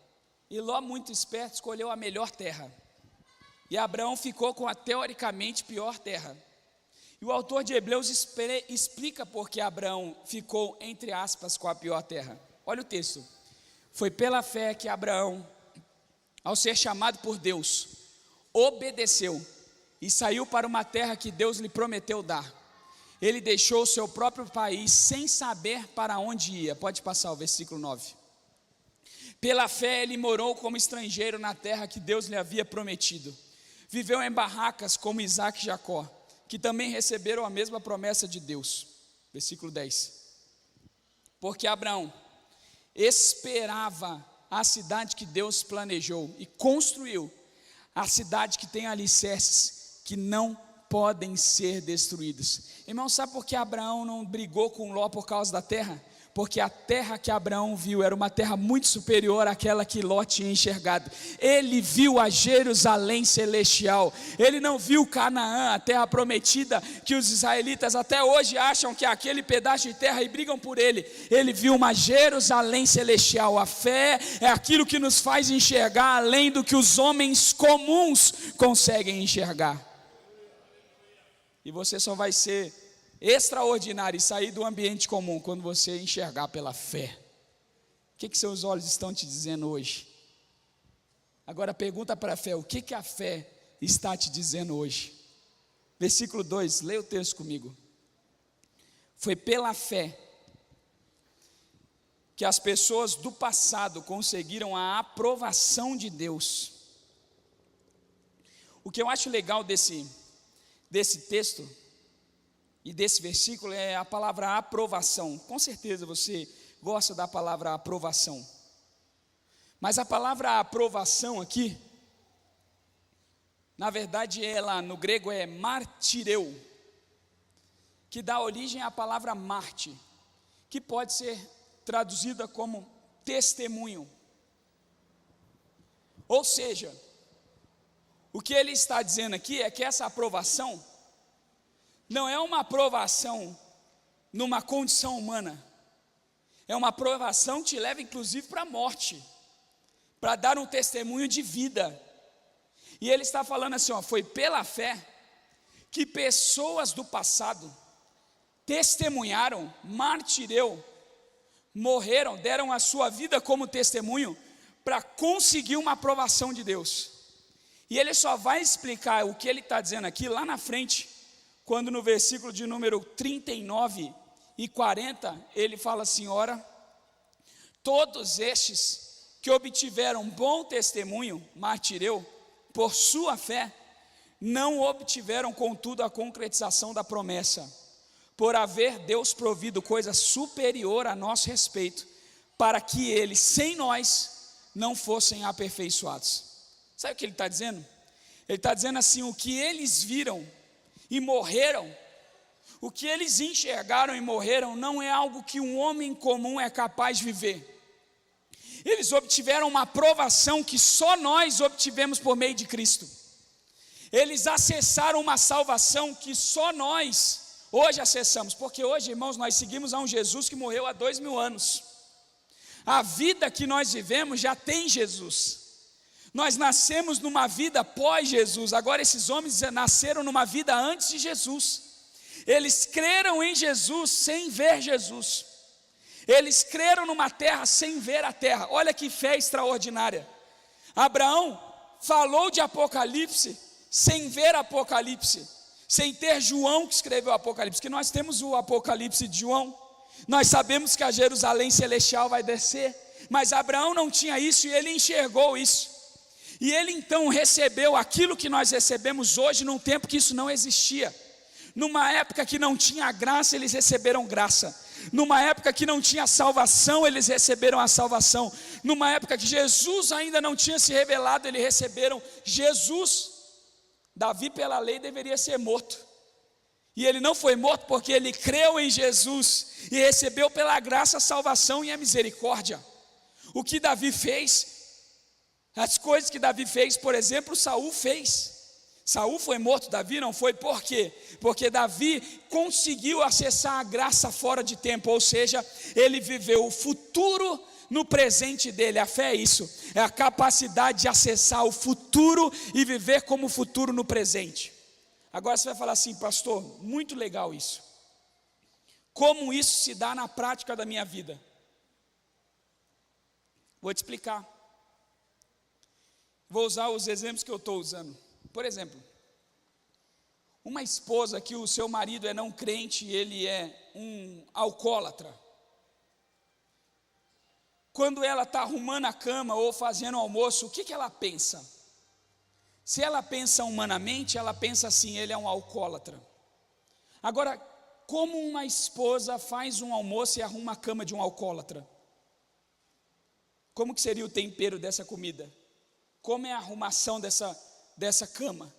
E Ló, muito esperto, escolheu a melhor terra. E Abraão ficou com a teoricamente pior terra. E o autor de Hebreus explica por que Abraão ficou, entre aspas, com a pior terra. Olha o texto: foi pela fé que Abraão, ao ser chamado por Deus, obedeceu e saiu para uma terra que Deus lhe prometeu dar. Ele deixou o seu próprio país sem saber para onde ia. Pode passar o versículo 9. Pela fé ele morou como estrangeiro na terra que Deus lhe havia prometido. Viveu em barracas como Isaac e Jacó, que também receberam a mesma promessa de Deus. Versículo 10. Porque Abraão esperava a cidade que Deus planejou e construiu, a cidade que tem alicerces que não podem ser destruídos. Irmão, sabe por que Abraão não brigou com Ló por causa da terra? Porque a terra que Abraão viu era uma terra muito superior àquela que Ló tinha enxergado. Ele viu a Jerusalém celestial. Ele não viu Canaã, a terra prometida, que os israelitas até hoje acham que é aquele pedaço de terra e brigam por ele. Ele viu uma Jerusalém celestial. A fé é aquilo que nos faz enxergar além do que os homens comuns conseguem enxergar. E você só vai ser extraordinário e sair do ambiente comum quando você enxergar pela fé. O que seus olhos estão te dizendo hoje? Agora pergunta para a fé: o que a fé está te dizendo hoje? Versículo 2, leia o texto comigo. Foi pela fé que as pessoas do passado conseguiram a aprovação de Deus. O que eu acho legal desse texto e desse versículo é a palavra aprovação. Com certeza você gosta da palavra aprovação. Mas a palavra aprovação aqui, na verdade ela no grego é martireu, que dá origem à palavra mártir, que pode ser traduzida como testemunho. Ou seja, o que ele está dizendo aqui é que essa aprovação não é uma aprovação numa condição humana, é uma aprovação que te leva inclusive para a morte, para dar um testemunho de vida. E ele está falando assim, foi pela fé que pessoas do passado testemunharam, martireu, morreram, deram a sua vida como testemunho para conseguir uma aprovação de Deus. E ele só vai explicar o que ele está dizendo aqui lá na frente, quando no versículo de número 39 e 40, ele fala assim, ora, todos estes que obtiveram bom testemunho, martireu, por sua fé, não obtiveram contudo a concretização da promessa, por haver Deus provido coisa superior a nosso respeito, para que eles, sem nós, não fossem aperfeiçoados. Sabe o que ele está dizendo? Ele está dizendo assim, o que eles viram e morreram, O que eles enxergaram e morreram não é algo que um homem comum é capaz de viver. Eles obtiveram uma aprovação que só nós obtivemos por meio de Cristo. Eles acessaram uma salvação que só nós hoje acessamos. Porque hoje, irmãos, nós seguimos a um Jesus que morreu há 2000 anos. A vida que nós vivemos já tem Jesus. Nós nascemos numa vida pós-Jesus. Agora esses homens nasceram numa vida antes de Jesus. Eles creram em Jesus sem ver Jesus. Eles creram numa terra sem ver a terra. Olha que fé extraordinária. Abraão falou de Apocalipse sem ver Apocalipse, sem ter João que escreveu Apocalipse, que nós temos o Apocalipse de João. Nós sabemos que a Jerusalém celestial vai descer, mas Abraão não tinha isso e ele enxergou isso. E ele então recebeu aquilo que nós recebemos hoje num tempo que isso não existia. Numa época que não tinha graça, eles receberam graça. Numa época que não tinha salvação, eles receberam a salvação. Numa época que Jesus ainda não tinha se revelado, eles receberam Jesus. Davi pela lei deveria ser morto. E ele não foi morto porque ele creu em Jesus e recebeu pela graça a salvação e a misericórdia. O que Davi fez, as coisas que Davi fez, por exemplo, Saul fez. Saul foi morto, Davi não foi. Por quê? Porque Davi conseguiu acessar a graça fora de tempo, ou seja, ele viveu o futuro no presente dele. A fé é isso, é a capacidade de acessar o futuro e viver como o futuro no presente. Agora você vai falar assim: pastor, muito legal isso. Como isso se dá na prática da minha vida? Vou te explicar. Vou usar os exemplos que eu estou usando. Por exemplo, uma esposa que o seu marido é não crente e ele é um alcoólatra. Quando ela está arrumando a cama ou fazendo almoço, o que ela pensa? Se ela pensa humanamente, ela pensa assim: ele é um alcoólatra. Agora, como uma esposa faz um almoço e arruma a cama de um alcoólatra? Como que seria o tempero dessa comida? Como é a arrumação dessa cama?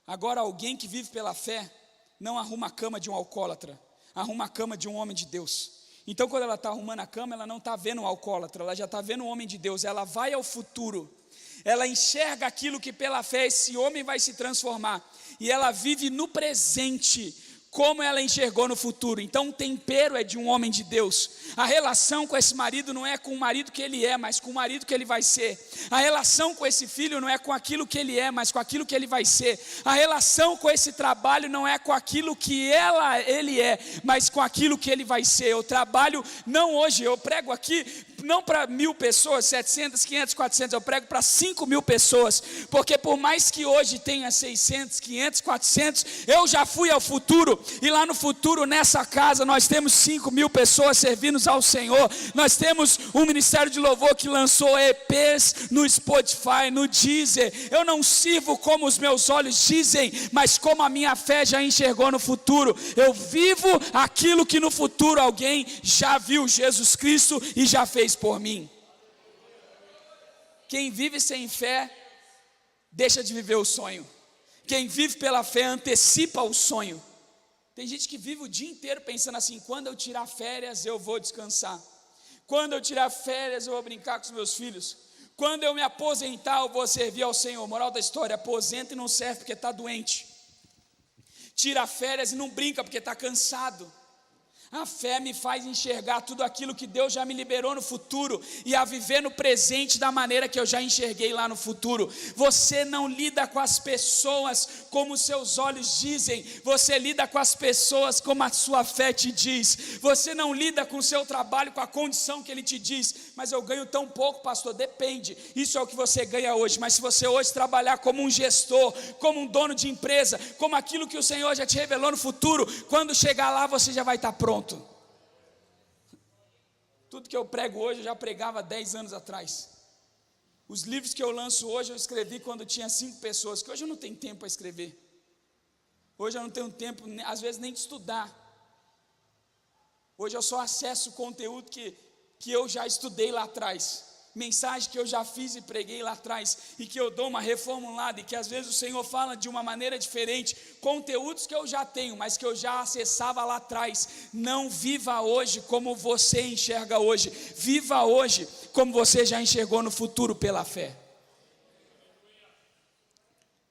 Agora, alguém que vive pela fé não arruma a cama de um alcoólatra, arruma a cama de um homem de Deus. Então, quando ela está arrumando a cama, ela não está vendo um alcoólatra, ela já está vendo um homem de Deus. Ela vai ao futuro, ela enxerga aquilo que pela fé esse homem vai se transformar, e ela vive no presente como ela enxergou no futuro. Então o tempero é de um homem de Deus. A relação com esse marido não é com o marido que ele é, mas com o marido que ele vai ser. A relação com esse filho não é com aquilo que ele é, mas com aquilo que ele vai ser. A relação com esse trabalho não é com aquilo que ele é, mas com aquilo que ele vai ser. Eu trabalho, não hoje, eu prego aqui não para 1000 pessoas, 700, 500, 400, eu prego para 5.000 pessoas, porque por mais que hoje tenha 600, 500, 400, eu já fui ao futuro, e lá no futuro, nessa casa, nós temos 5.000 pessoas servindo ao Senhor. Nós temos um ministério de louvor que lançou EPs no Spotify, no Deezer. Eu não sirvo como os meus olhos dizem, mas como a minha fé já enxergou no futuro. Eu vivo aquilo que no futuro alguém já viu Jesus Cristo e já fez por mim. Quem vive sem fé deixa de viver o sonho. Quem vive pela fé antecipa o sonho. Tem gente que vive o dia inteiro pensando assim: quando eu tirar férias eu vou descansar, quando eu tirar férias eu vou brincar com os meus filhos, quando eu me aposentar eu vou servir ao Senhor. Moral da história: aposenta e não serve porque está doente, tira férias e não brinca porque está cansado. A fé me faz enxergar tudo aquilo que Deus já me liberou no futuro e a viver no presente da maneira que eu já enxerguei lá no futuro. Você não lida com as pessoas como os seus olhos dizem, você lida com as pessoas como a sua fé te diz. Você não lida com o seu trabalho com a condição que ele te diz: mas eu ganho tão pouco, pastor. Depende, isso é o que você ganha hoje, mas se você hoje trabalhar como um gestor, como um dono de empresa, como aquilo que o Senhor já te revelou no futuro, quando chegar lá você já vai estar pronto. Tudo que eu prego hoje eu já pregava 10 anos atrás. Os livros que eu lanço hoje eu escrevi quando tinha 5 pessoas, que hoje eu não tenho tempo para escrever. Hoje eu não tenho tempo, às vezes, nem de estudar. Hoje eu só acesso o conteúdo que eu já estudei lá atrás. mensagem que eu já fiz e preguei lá atrás, e que eu dou uma reformulada, e que às vezes o Senhor fala de uma maneira diferente, conteúdos que eu já tenho, mas que eu já acessava lá atrás. Não viva hoje como você enxerga hoje, viva hoje como você já enxergou no futuro pela fé.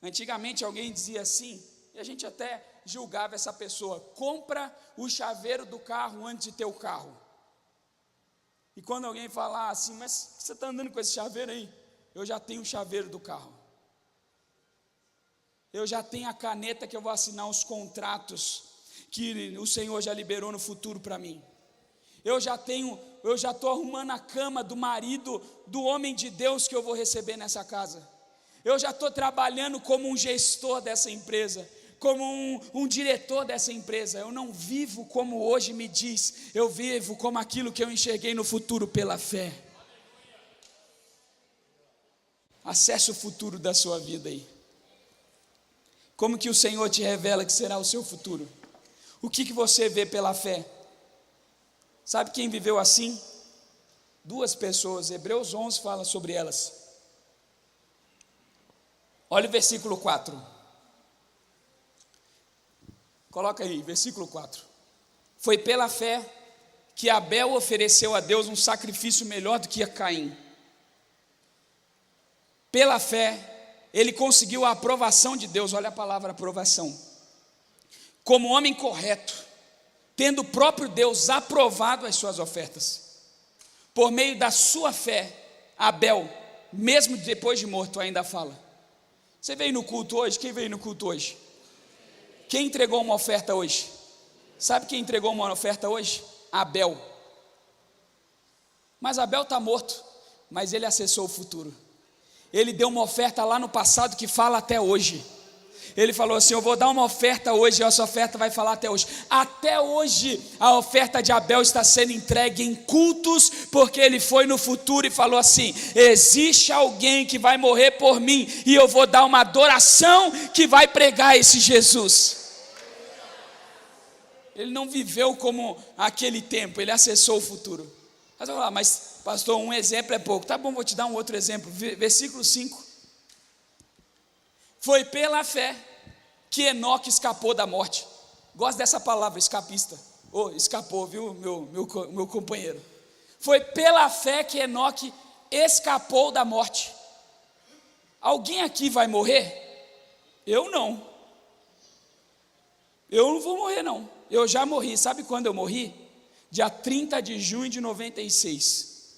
Antigamente alguém dizia assim, e a gente até julgava essa pessoa: compra o chaveiro do carro antes de ter o carro. E quando alguém falar assim, mas você está andando com esse chaveiro aí? Eu já tenho o chaveiro do carro. Eu já tenho a caneta que eu vou assinar os contratos que o Senhor já liberou no futuro para mim. Eu já estou arrumando a cama do marido, do homem de Deus que eu vou receber nessa casa. Eu já estou trabalhando como um gestor dessa empresa, como um diretor dessa empresa. Eu não vivo como hoje me diz, eu vivo como aquilo que eu enxerguei no futuro pela fé. Acesse o futuro da sua vida aí. Como que o Senhor te revela que será o seu futuro? O que você vê pela fé? Sabe quem viveu assim? Duas pessoas, Hebreus 11 fala sobre elas. Olha o versículo 4. Coloca aí, versículo 4. Foi pela fé que Abel ofereceu a Deus um sacrifício melhor do que a Caim. Pela fé, ele conseguiu a aprovação de Deus. Olha a palavra aprovação. Como homem correto, tendo o próprio Deus aprovado as suas ofertas. Por meio da sua fé, Abel, mesmo depois de morto, ainda fala. Você veio no culto hoje? Quem veio no culto hoje? Quem entregou uma oferta hoje? Sabe quem entregou uma oferta hoje? Abel. Mas Abel está morto, mas ele acessou o futuro. Ele deu uma oferta lá no passado que fala até hoje. Ele falou assim: eu vou dar uma oferta hoje, e essa oferta vai falar até hoje. Até hoje a oferta de Abel está sendo entregue em cultos, porque ele foi no futuro e falou assim: existe alguém que vai morrer por mim, e eu vou dar uma adoração que vai pregar esse Jesus. Ele não viveu como aquele tempo, ele acessou o futuro. Mas eu vou falar: mas pastor, um exemplo é pouco. Tá bom, vou te dar um outro exemplo. Versículo 5. Foi pela fé que Enoque escapou da morte. Gosto dessa palavra, escapista. Escapou, viu, meu companheiro. Foi pela fé que Enoque escapou da morte. Alguém aqui vai morrer? Eu não. Eu não vou morrer não. Eu já morri. Sabe quando eu morri? Dia 30 de junho de 96.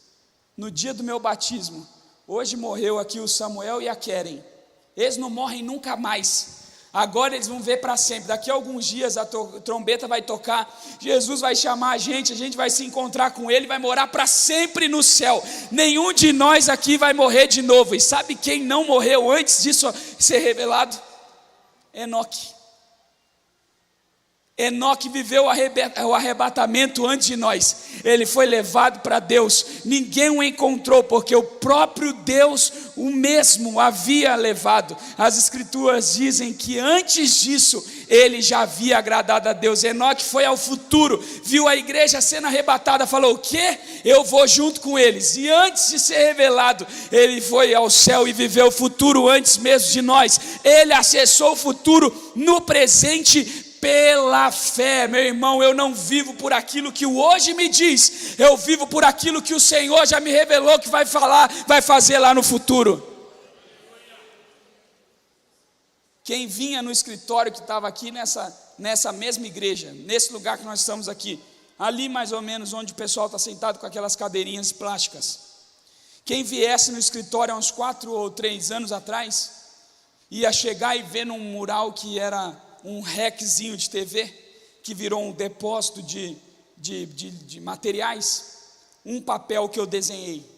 No dia do meu batismo. Hoje morreu aqui o Samuel e a Keren. Eles não morrem nunca mais. Agora eles vão ver para sempre. Daqui a alguns dias a trombeta vai tocar, Jesus vai chamar a gente vai se encontrar com Ele, vai morar para sempre no céu. Nenhum de nós aqui vai morrer de novo. E sabe quem não morreu antes disso ser revelado? Enoque. Enoque viveu o arrebatamento antes de nós. Ele foi levado para Deus. Ninguém o encontrou, porque o próprio Deus, o mesmo, havia levado. As escrituras dizem que antes disso, ele já havia agradado a Deus. Enoque foi ao futuro, viu a igreja sendo arrebatada, falou: o quê? Eu vou junto com eles. E antes de ser revelado, ele foi ao céu e viveu o futuro antes mesmo de nós. Ele acessou o futuro no presente pela fé. Meu irmão, eu não vivo por aquilo que o hoje me diz, eu vivo por aquilo que o Senhor já me revelou que vai falar, vai fazer lá no futuro. Quem vinha no escritório que estava aqui nessa mesma igreja, nesse lugar que nós estamos aqui, ali mais ou menos onde o pessoal está sentado com aquelas cadeirinhas plásticas, quem viesse no escritório há uns 4 ou 3 anos atrás, ia chegar e ver num mural que era um raczinho de TV, que virou um depósito de materiais, um papel que eu desenhei.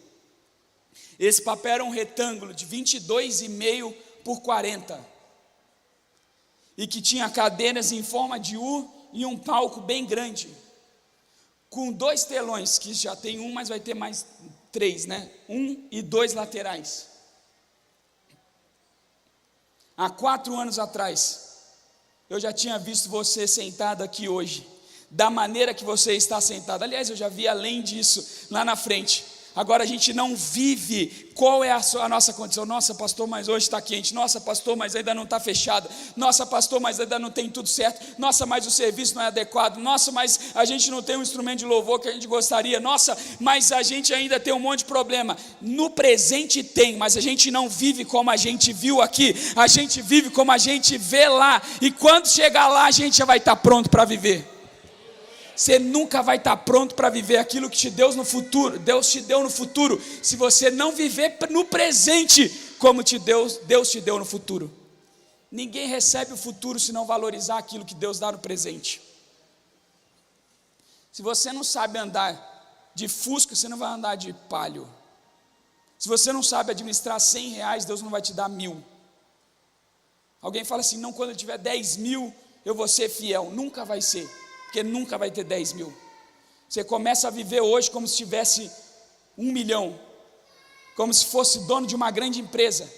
Esse papel era um retângulo de 22,5 por 40, e que tinha cadeiras em forma de U e um palco bem grande, com 2 telões, que já tem um, mas vai ter mais 3, né? 1 e 2 laterais. Há 4 anos atrás, eu já tinha visto você sentado aqui hoje, da maneira que você está sentado. Aliás, eu já vi além disso, lá na frente. Agora a gente não vive qual é a nossa condição. Nossa, pastor, mas hoje está quente. Nossa, pastor, mas ainda não está fechada. Nossa, pastor, mas ainda não tem tudo certo. Nossa, mas o serviço não é adequado. Nossa, mas a gente não tem um instrumento de louvor que a gente gostaria. Nossa, mas a gente ainda tem um monte de problema. No presente tem, mas a gente não vive como a gente viu aqui. A gente vive como a gente vê lá. E quando chegar lá, a gente já vai estar pronto para viver. Você nunca vai estar pronto para viver aquilo que Deus te deu no futuro, se você não viver no presente como Deus te deu no futuro. Ninguém recebe o futuro se não valorizar aquilo que Deus dá no presente. Se você não sabe andar de Fusca, você não vai andar de Palio. Se você não sabe administrar R$100, Deus não vai te dar 1.000. Alguém fala assim, não, quando eu tiver 10.000, eu vou ser fiel. Nunca vai ser. Porque nunca vai ter 10.000. Você começa a viver hoje como se tivesse 1 milhão, como se fosse dono de uma grande empresa.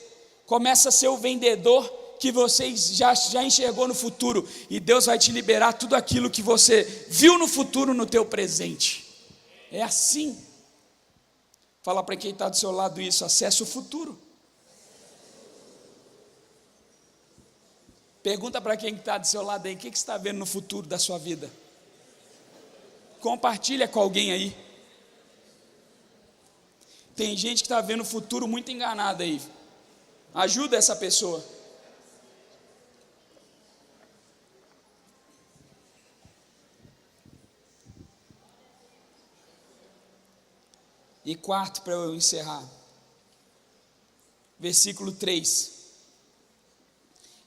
Começa a ser o vendedor que você já enxergou no futuro, e Deus vai te liberar tudo aquilo que você viu no futuro no teu presente. É assim. Fala para quem está do seu lado isso, acesse o futuro. Pergunta para quem está do seu lado aí, o que você está vendo no futuro da sua vida? Compartilha com alguém aí. Tem gente que está vendo o futuro muito enganada aí. Ajuda essa pessoa. E quarto, para eu encerrar, versículo 3.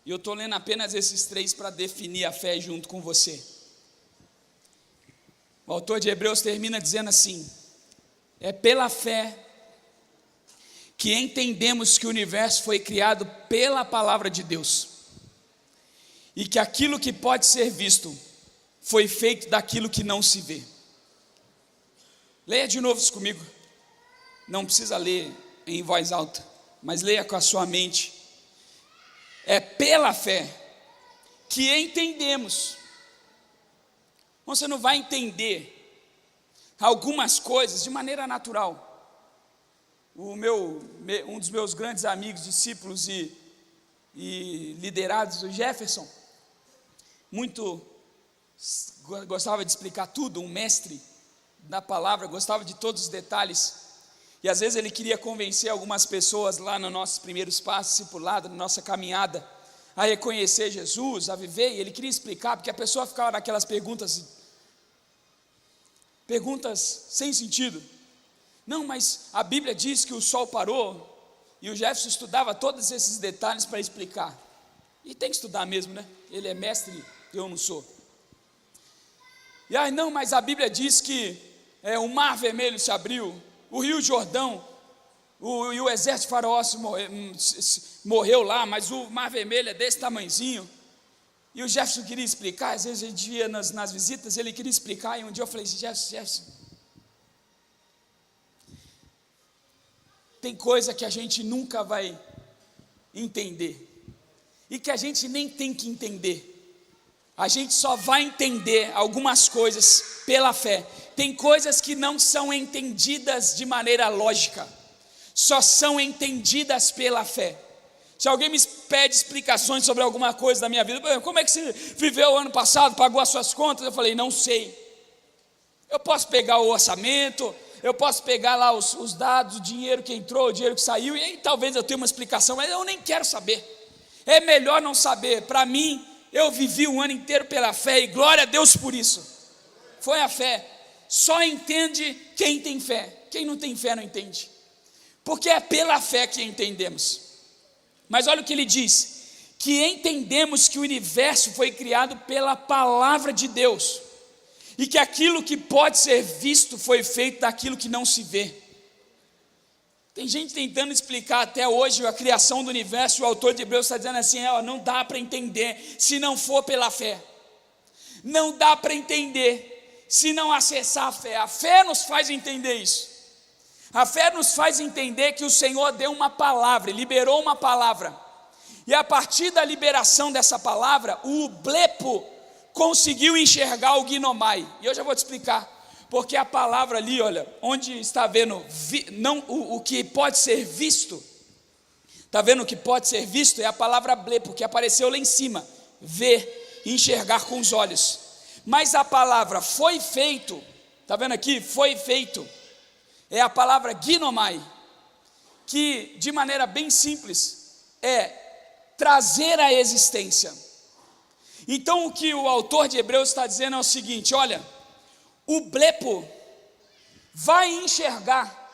E eu estou lendo apenas esses 3 para definir a fé junto com você. O autor de Hebreus termina dizendo assim: é pela fé que entendemos que o universo foi criado pela palavra de Deus, e que aquilo que pode ser visto foi feito daquilo que não se vê. Leia de novo isso comigo. Não precisa ler em voz alta, mas leia com a sua mente. É pela fé que entendemos. Você não vai entender algumas coisas de maneira natural. Um dos meus grandes amigos, discípulos e liderados, o Jefferson, muito gostava de explicar tudo, um mestre da palavra, gostava de todos os detalhes. E às vezes ele queria convencer algumas pessoas lá nos nossos primeiros passos, discipulado, na nossa caminhada, a reconhecer Jesus, a viver, e ele queria explicar, porque a pessoa ficava naquelas perguntas sem sentido. Não, mas a Bíblia diz que o sol parou, e o Jefferson estudava todos esses detalhes para explicar. E tem que estudar mesmo, né? Ele é mestre, eu não sou. E aí, não, mas a Bíblia diz que o mar vermelho se abriu, o rio Jordão, e o exército de Faraó morreu lá, mas o mar vermelho é desse tamanhozinho. E o Jefferson queria explicar, às vezes a gente ia nas visitas, ele queria explicar, e um dia eu falei assim, Jefferson, tem coisa que a gente nunca vai entender, e que a gente nem tem que entender. A gente só vai entender algumas coisas pela fé. Tem coisas que não são entendidas de maneira lógica, só são entendidas pela fé. Se alguém me pede explicações sobre alguma coisa da minha vida, por exemplo, como é que você viveu o ano passado, pagou as suas contas? Eu falei, não sei. Eu posso pegar o orçamento, eu posso pegar lá os dados, o dinheiro que entrou, o dinheiro que saiu, e aí talvez eu tenha uma explicação, mas eu nem quero saber. É melhor não saber. Para mim, eu vivi um ano inteiro pela fé, e glória a Deus por isso. Foi a fé. Só entende quem tem fé. Quem não tem fé não entende. Porque é pela fé que entendemos. Mas olha o que ele diz: que entendemos que o universo foi criado pela palavra de Deus, e que aquilo que pode ser visto foi feito daquilo que não se vê. Tem gente tentando explicar até hoje a criação do universo. O autor de Hebreus está dizendo assim, não dá para entender se não for pela fé. Não dá para entender se não acessar a fé. A fé nos faz entender isso. A fé nos faz entender que o Senhor deu uma palavra, liberou uma palavra, e a partir da liberação dessa palavra, o blepo conseguiu enxergar o Gnomai. E eu já vou te explicar. Porque a palavra ali, olha, onde está vendo, não, o que pode ser visto, está vendo o que pode ser visto? É a palavra blepo, que apareceu lá em cima, ver, enxergar com os olhos. Mas a palavra foi feito, está vendo aqui? Foi feito, é a palavra ginomai, que de maneira bem simples, é trazer à existência. Então o que o autor de Hebreus está dizendo é o seguinte, olha, o blepo vai enxergar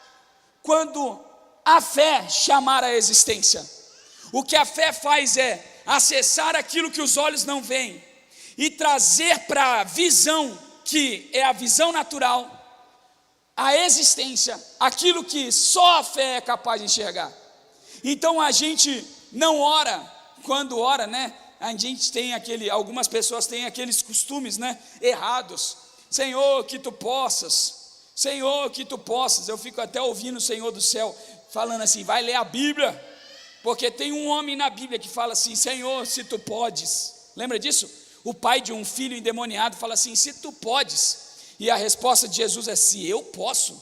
quando a fé chamar à existência. O que a fé faz é acessar aquilo que os olhos não veem e trazer para a visão, que é a visão natural, a existência, aquilo que só a fé é capaz de enxergar. Então a gente não ora, quando ora, né? A gente tem algumas pessoas têm aqueles costumes, né? Errados. Senhor, que tu possas. Senhor, que tu possas. Eu fico até ouvindo o Senhor do céu falando assim, vai ler a Bíblia, porque tem um homem na Bíblia que fala assim, Senhor, se tu podes. Lembra disso? O pai de um filho endemoniado fala assim, se tu podes. E a resposta de Jesus é, se eu posso,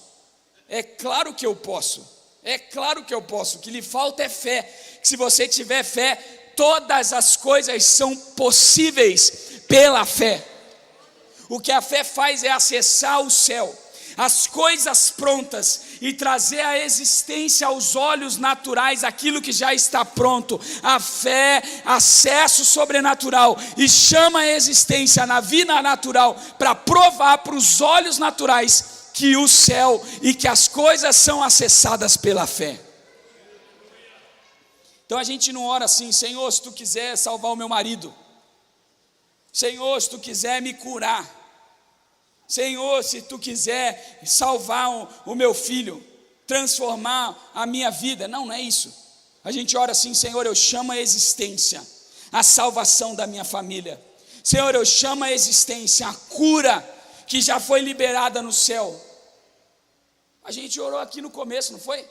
é claro que eu posso, é claro que eu posso, o que lhe falta é fé, que se você tiver fé, todas as coisas são possíveis pela fé. O que a fé faz é acessar o céu, as coisas prontas, e trazer à existência aos olhos naturais aquilo que já está pronto. A fé, acesso sobrenatural, e chama à existência na vida natural, para provar para os olhos naturais que o céu e que as coisas são acessadas pela fé. Então a gente não ora assim, Senhor, se tu quiser salvar o meu marido, Senhor, se tu quiser me curar, Senhor, se tu quiser salvar o meu filho, transformar a minha vida. Não, não é isso. A gente ora assim, Senhor, eu chamo a existência a salvação da minha família. Senhor, eu chamo a existência a cura que já foi liberada no céu. A gente orou aqui no começo, não foi?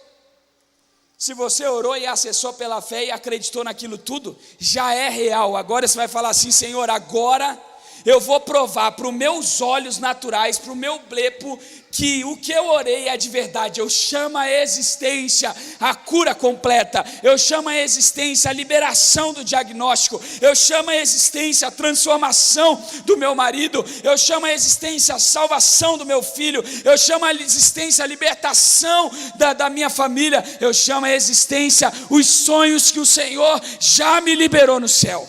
Se você orou e acessou pela fé e acreditou naquilo tudo, já é real. Agora você vai falar assim, Senhor, agora eu vou provar para os meus olhos naturais, para o meu blepo, que o que eu orei é de verdade. Eu chamo a existência a cura completa, eu chamo a existência a liberação do diagnóstico, eu chamo a existência a transformação do meu marido, eu chamo a existência a salvação do meu filho, eu chamo a existência a libertação da minha família, eu chamo a existência os sonhos que o Senhor já me liberou no céu.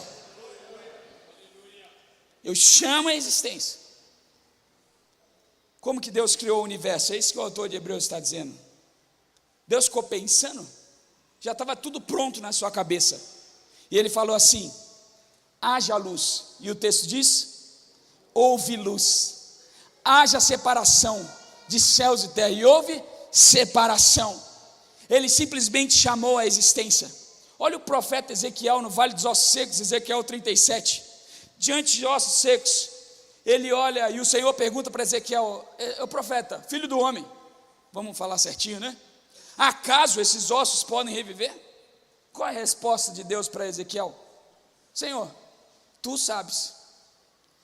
Eu chamo a existência. Como que Deus criou o universo? É isso que o autor de Hebreus está dizendo. Deus ficou pensando, já estava tudo pronto na sua cabeça. E ele falou assim, haja luz. E o texto diz, houve luz. Haja separação de céus e terra. E houve separação. Ele simplesmente chamou a existência. Olha o profeta Ezequiel no Vale dos Ossos Secos, Ezequiel 37. Diante de ossos secos, ele olha e o Senhor pergunta para Ezequiel, o profeta, filho do homem, vamos falar certinho, né? Acaso esses ossos podem reviver? Qual é a resposta de Deus para Ezequiel? Senhor, tu sabes.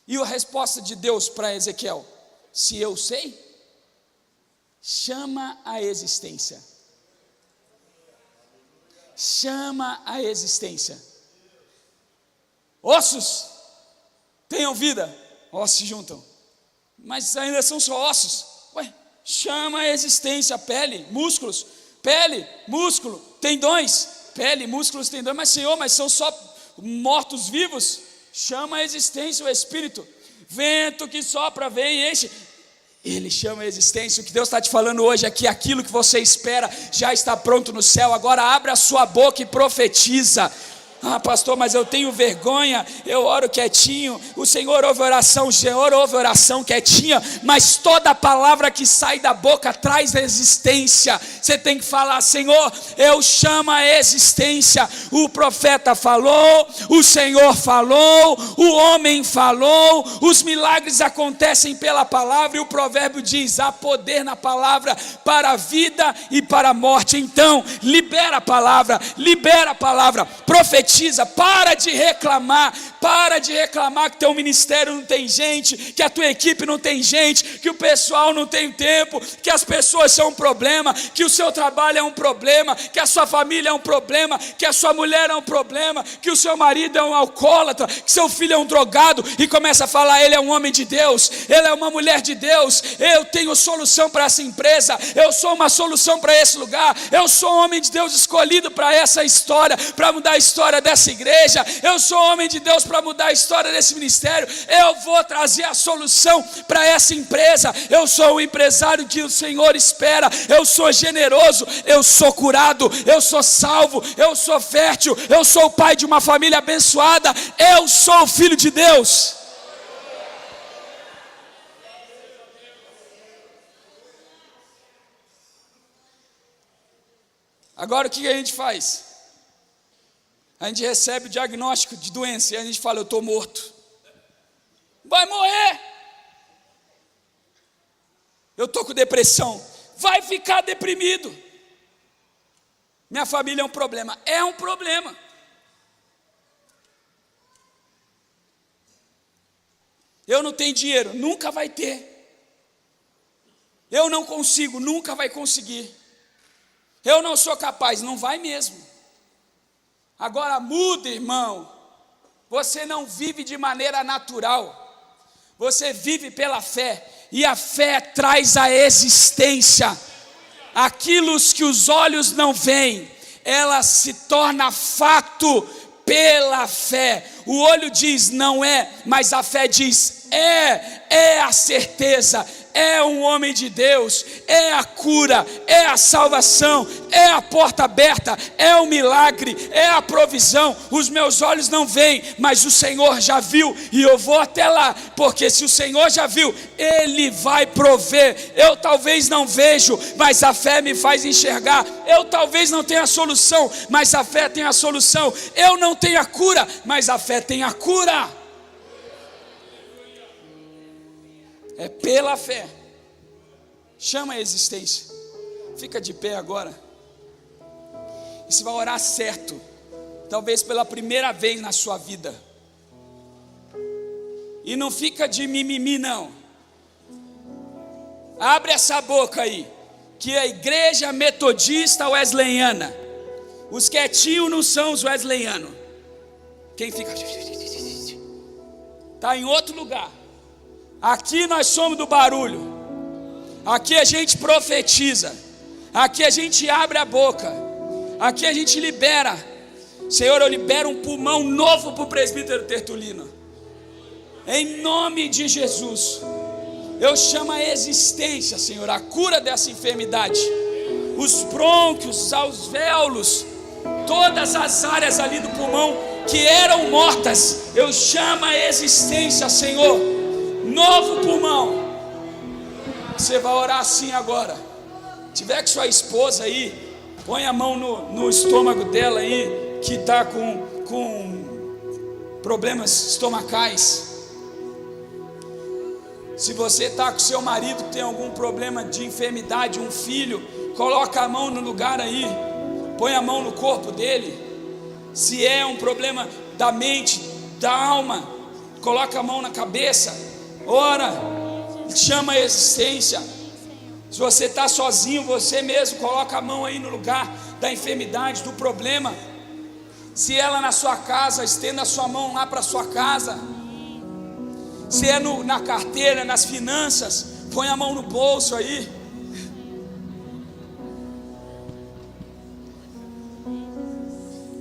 E a resposta de Deus para Ezequiel? Se eu sei, chama a existência. Chama a existência. Ossos, tenham vida, ossos se juntam, mas ainda são só ossos. Ué, chama a existência, pele, músculo, tendões, pele, músculos, tendões, mas Senhor, mas são só mortos vivos. Chama a existência o Espírito, vento que sopra, vem e enche. Ele chama a existência. O que Deus está te falando hoje é que aquilo que você espera já está pronto no céu. Agora abre a sua boca e profetiza. Ah, pastor, mas eu tenho vergonha, eu oro quietinho. O Senhor ouve oração, o Senhor ouve oração quietinha, mas toda palavra que sai da boca traz existência. Você tem que falar, Senhor, eu chamo a existência. O profeta falou, o Senhor falou, o homem falou, os milagres acontecem pela palavra, e o provérbio diz, há poder na palavra para a vida e para a morte. Então, libera a palavra, profetiza. profetiza, para de reclamar que teu ministério não tem gente, que a tua equipe não tem gente, que o pessoal não tem tempo, que as pessoas são um problema, que o seu trabalho é um problema, que a sua família é um problema, que a sua mulher é um problema, que o seu marido é um alcoólatra, que seu filho é um drogado, e começa a falar: ele é um homem de Deus, ele é uma mulher de Deus, eu tenho solução para essa empresa, eu sou uma solução para esse lugar, eu sou um homem de Deus escolhido para essa história, para mudar a história dessa igreja, eu sou homem de Deus para mudar a história desse ministério, eu vou trazer a solução para essa empresa, eu sou o empresário que o Senhor espera, eu sou generoso, eu sou curado, eu sou salvo, eu sou fértil, eu sou o pai de uma família abençoada, eu sou o filho de Deus. Agora o que a gente faz? A gente recebe o diagnóstico de doença e a gente fala: eu estou morto. Vai morrer. Eu estou com depressão. Vai ficar deprimido. Minha família é um problema. É um problema. Eu não tenho dinheiro. Nunca vai ter. Eu não consigo. Nunca vai conseguir. Eu não sou capaz. Não vai mesmo. Agora muda, irmão. Você não vive de maneira natural. Você vive pela fé. E a fé traz a existência. Aquilo que os olhos não veem, ela se torna fato pela fé. O olho diz não é, mas a fé diz é a certeza. É um homem de Deus, é a cura, é a salvação, é a porta aberta, é o milagre, é a provisão. Os meus olhos não veem, mas o Senhor já viu, e eu vou até lá, porque se o Senhor já viu, Ele vai prover. Eu talvez não vejo, mas a fé me faz enxergar. Eu talvez não tenha a solução, mas a fé tem a solução. Eu não tenho a cura, mas a fé tem a cura. É pela fé. Chama a existência. Fica de pé agora. E você vai orar certo. Talvez pela primeira vez na sua vida. E não fica de mimimi não. Abre essa boca aí. Que a igreja metodista wesleyana. Os quietinhos não são os wesleyanos. Quem fica... Está em outro lugar. Aqui nós somos do barulho. Aqui a gente profetiza. Aqui a gente abre a boca. Aqui a gente libera. Senhor, eu libero um pulmão novo para o presbítero Tertulino. Em nome de Jesus. Eu chamo a existência, Senhor, a cura dessa enfermidade. Os brônquios, os alvéolos, todas as áreas ali do pulmão que eram mortas, eu chamo a existência, Senhor. Novo pulmão. Você vai orar assim agora. Se tiver com sua esposa aí, põe a mão no estômago dela aí, que está com problemas estomacais. Se você está com seu marido que tem algum problema de enfermidade, um filho, coloca a mão no lugar aí, põe a mão no corpo dele. Se é um problema da mente, da alma, coloca a mão na cabeça. Ora, chama a existência. Se você está sozinho, você mesmo coloca a mão aí no lugar da enfermidade, do problema. Se ela na sua casa, estenda a sua mão lá para a sua casa. Se é na carteira, nas finanças, põe a mão no bolso aí.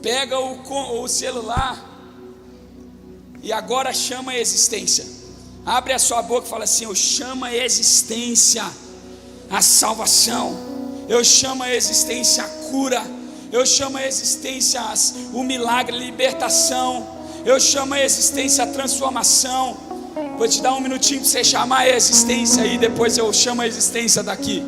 Pega o celular e agora chama a existência. Abre a sua boca e fala assim: eu chamo a existência a salvação, eu chamo a existência a cura, eu chamo a existência o milagre, a libertação, eu chamo a existência a transformação. Vou te dar um minutinho para você chamar a existência aí, depois eu chamo a existência daqui.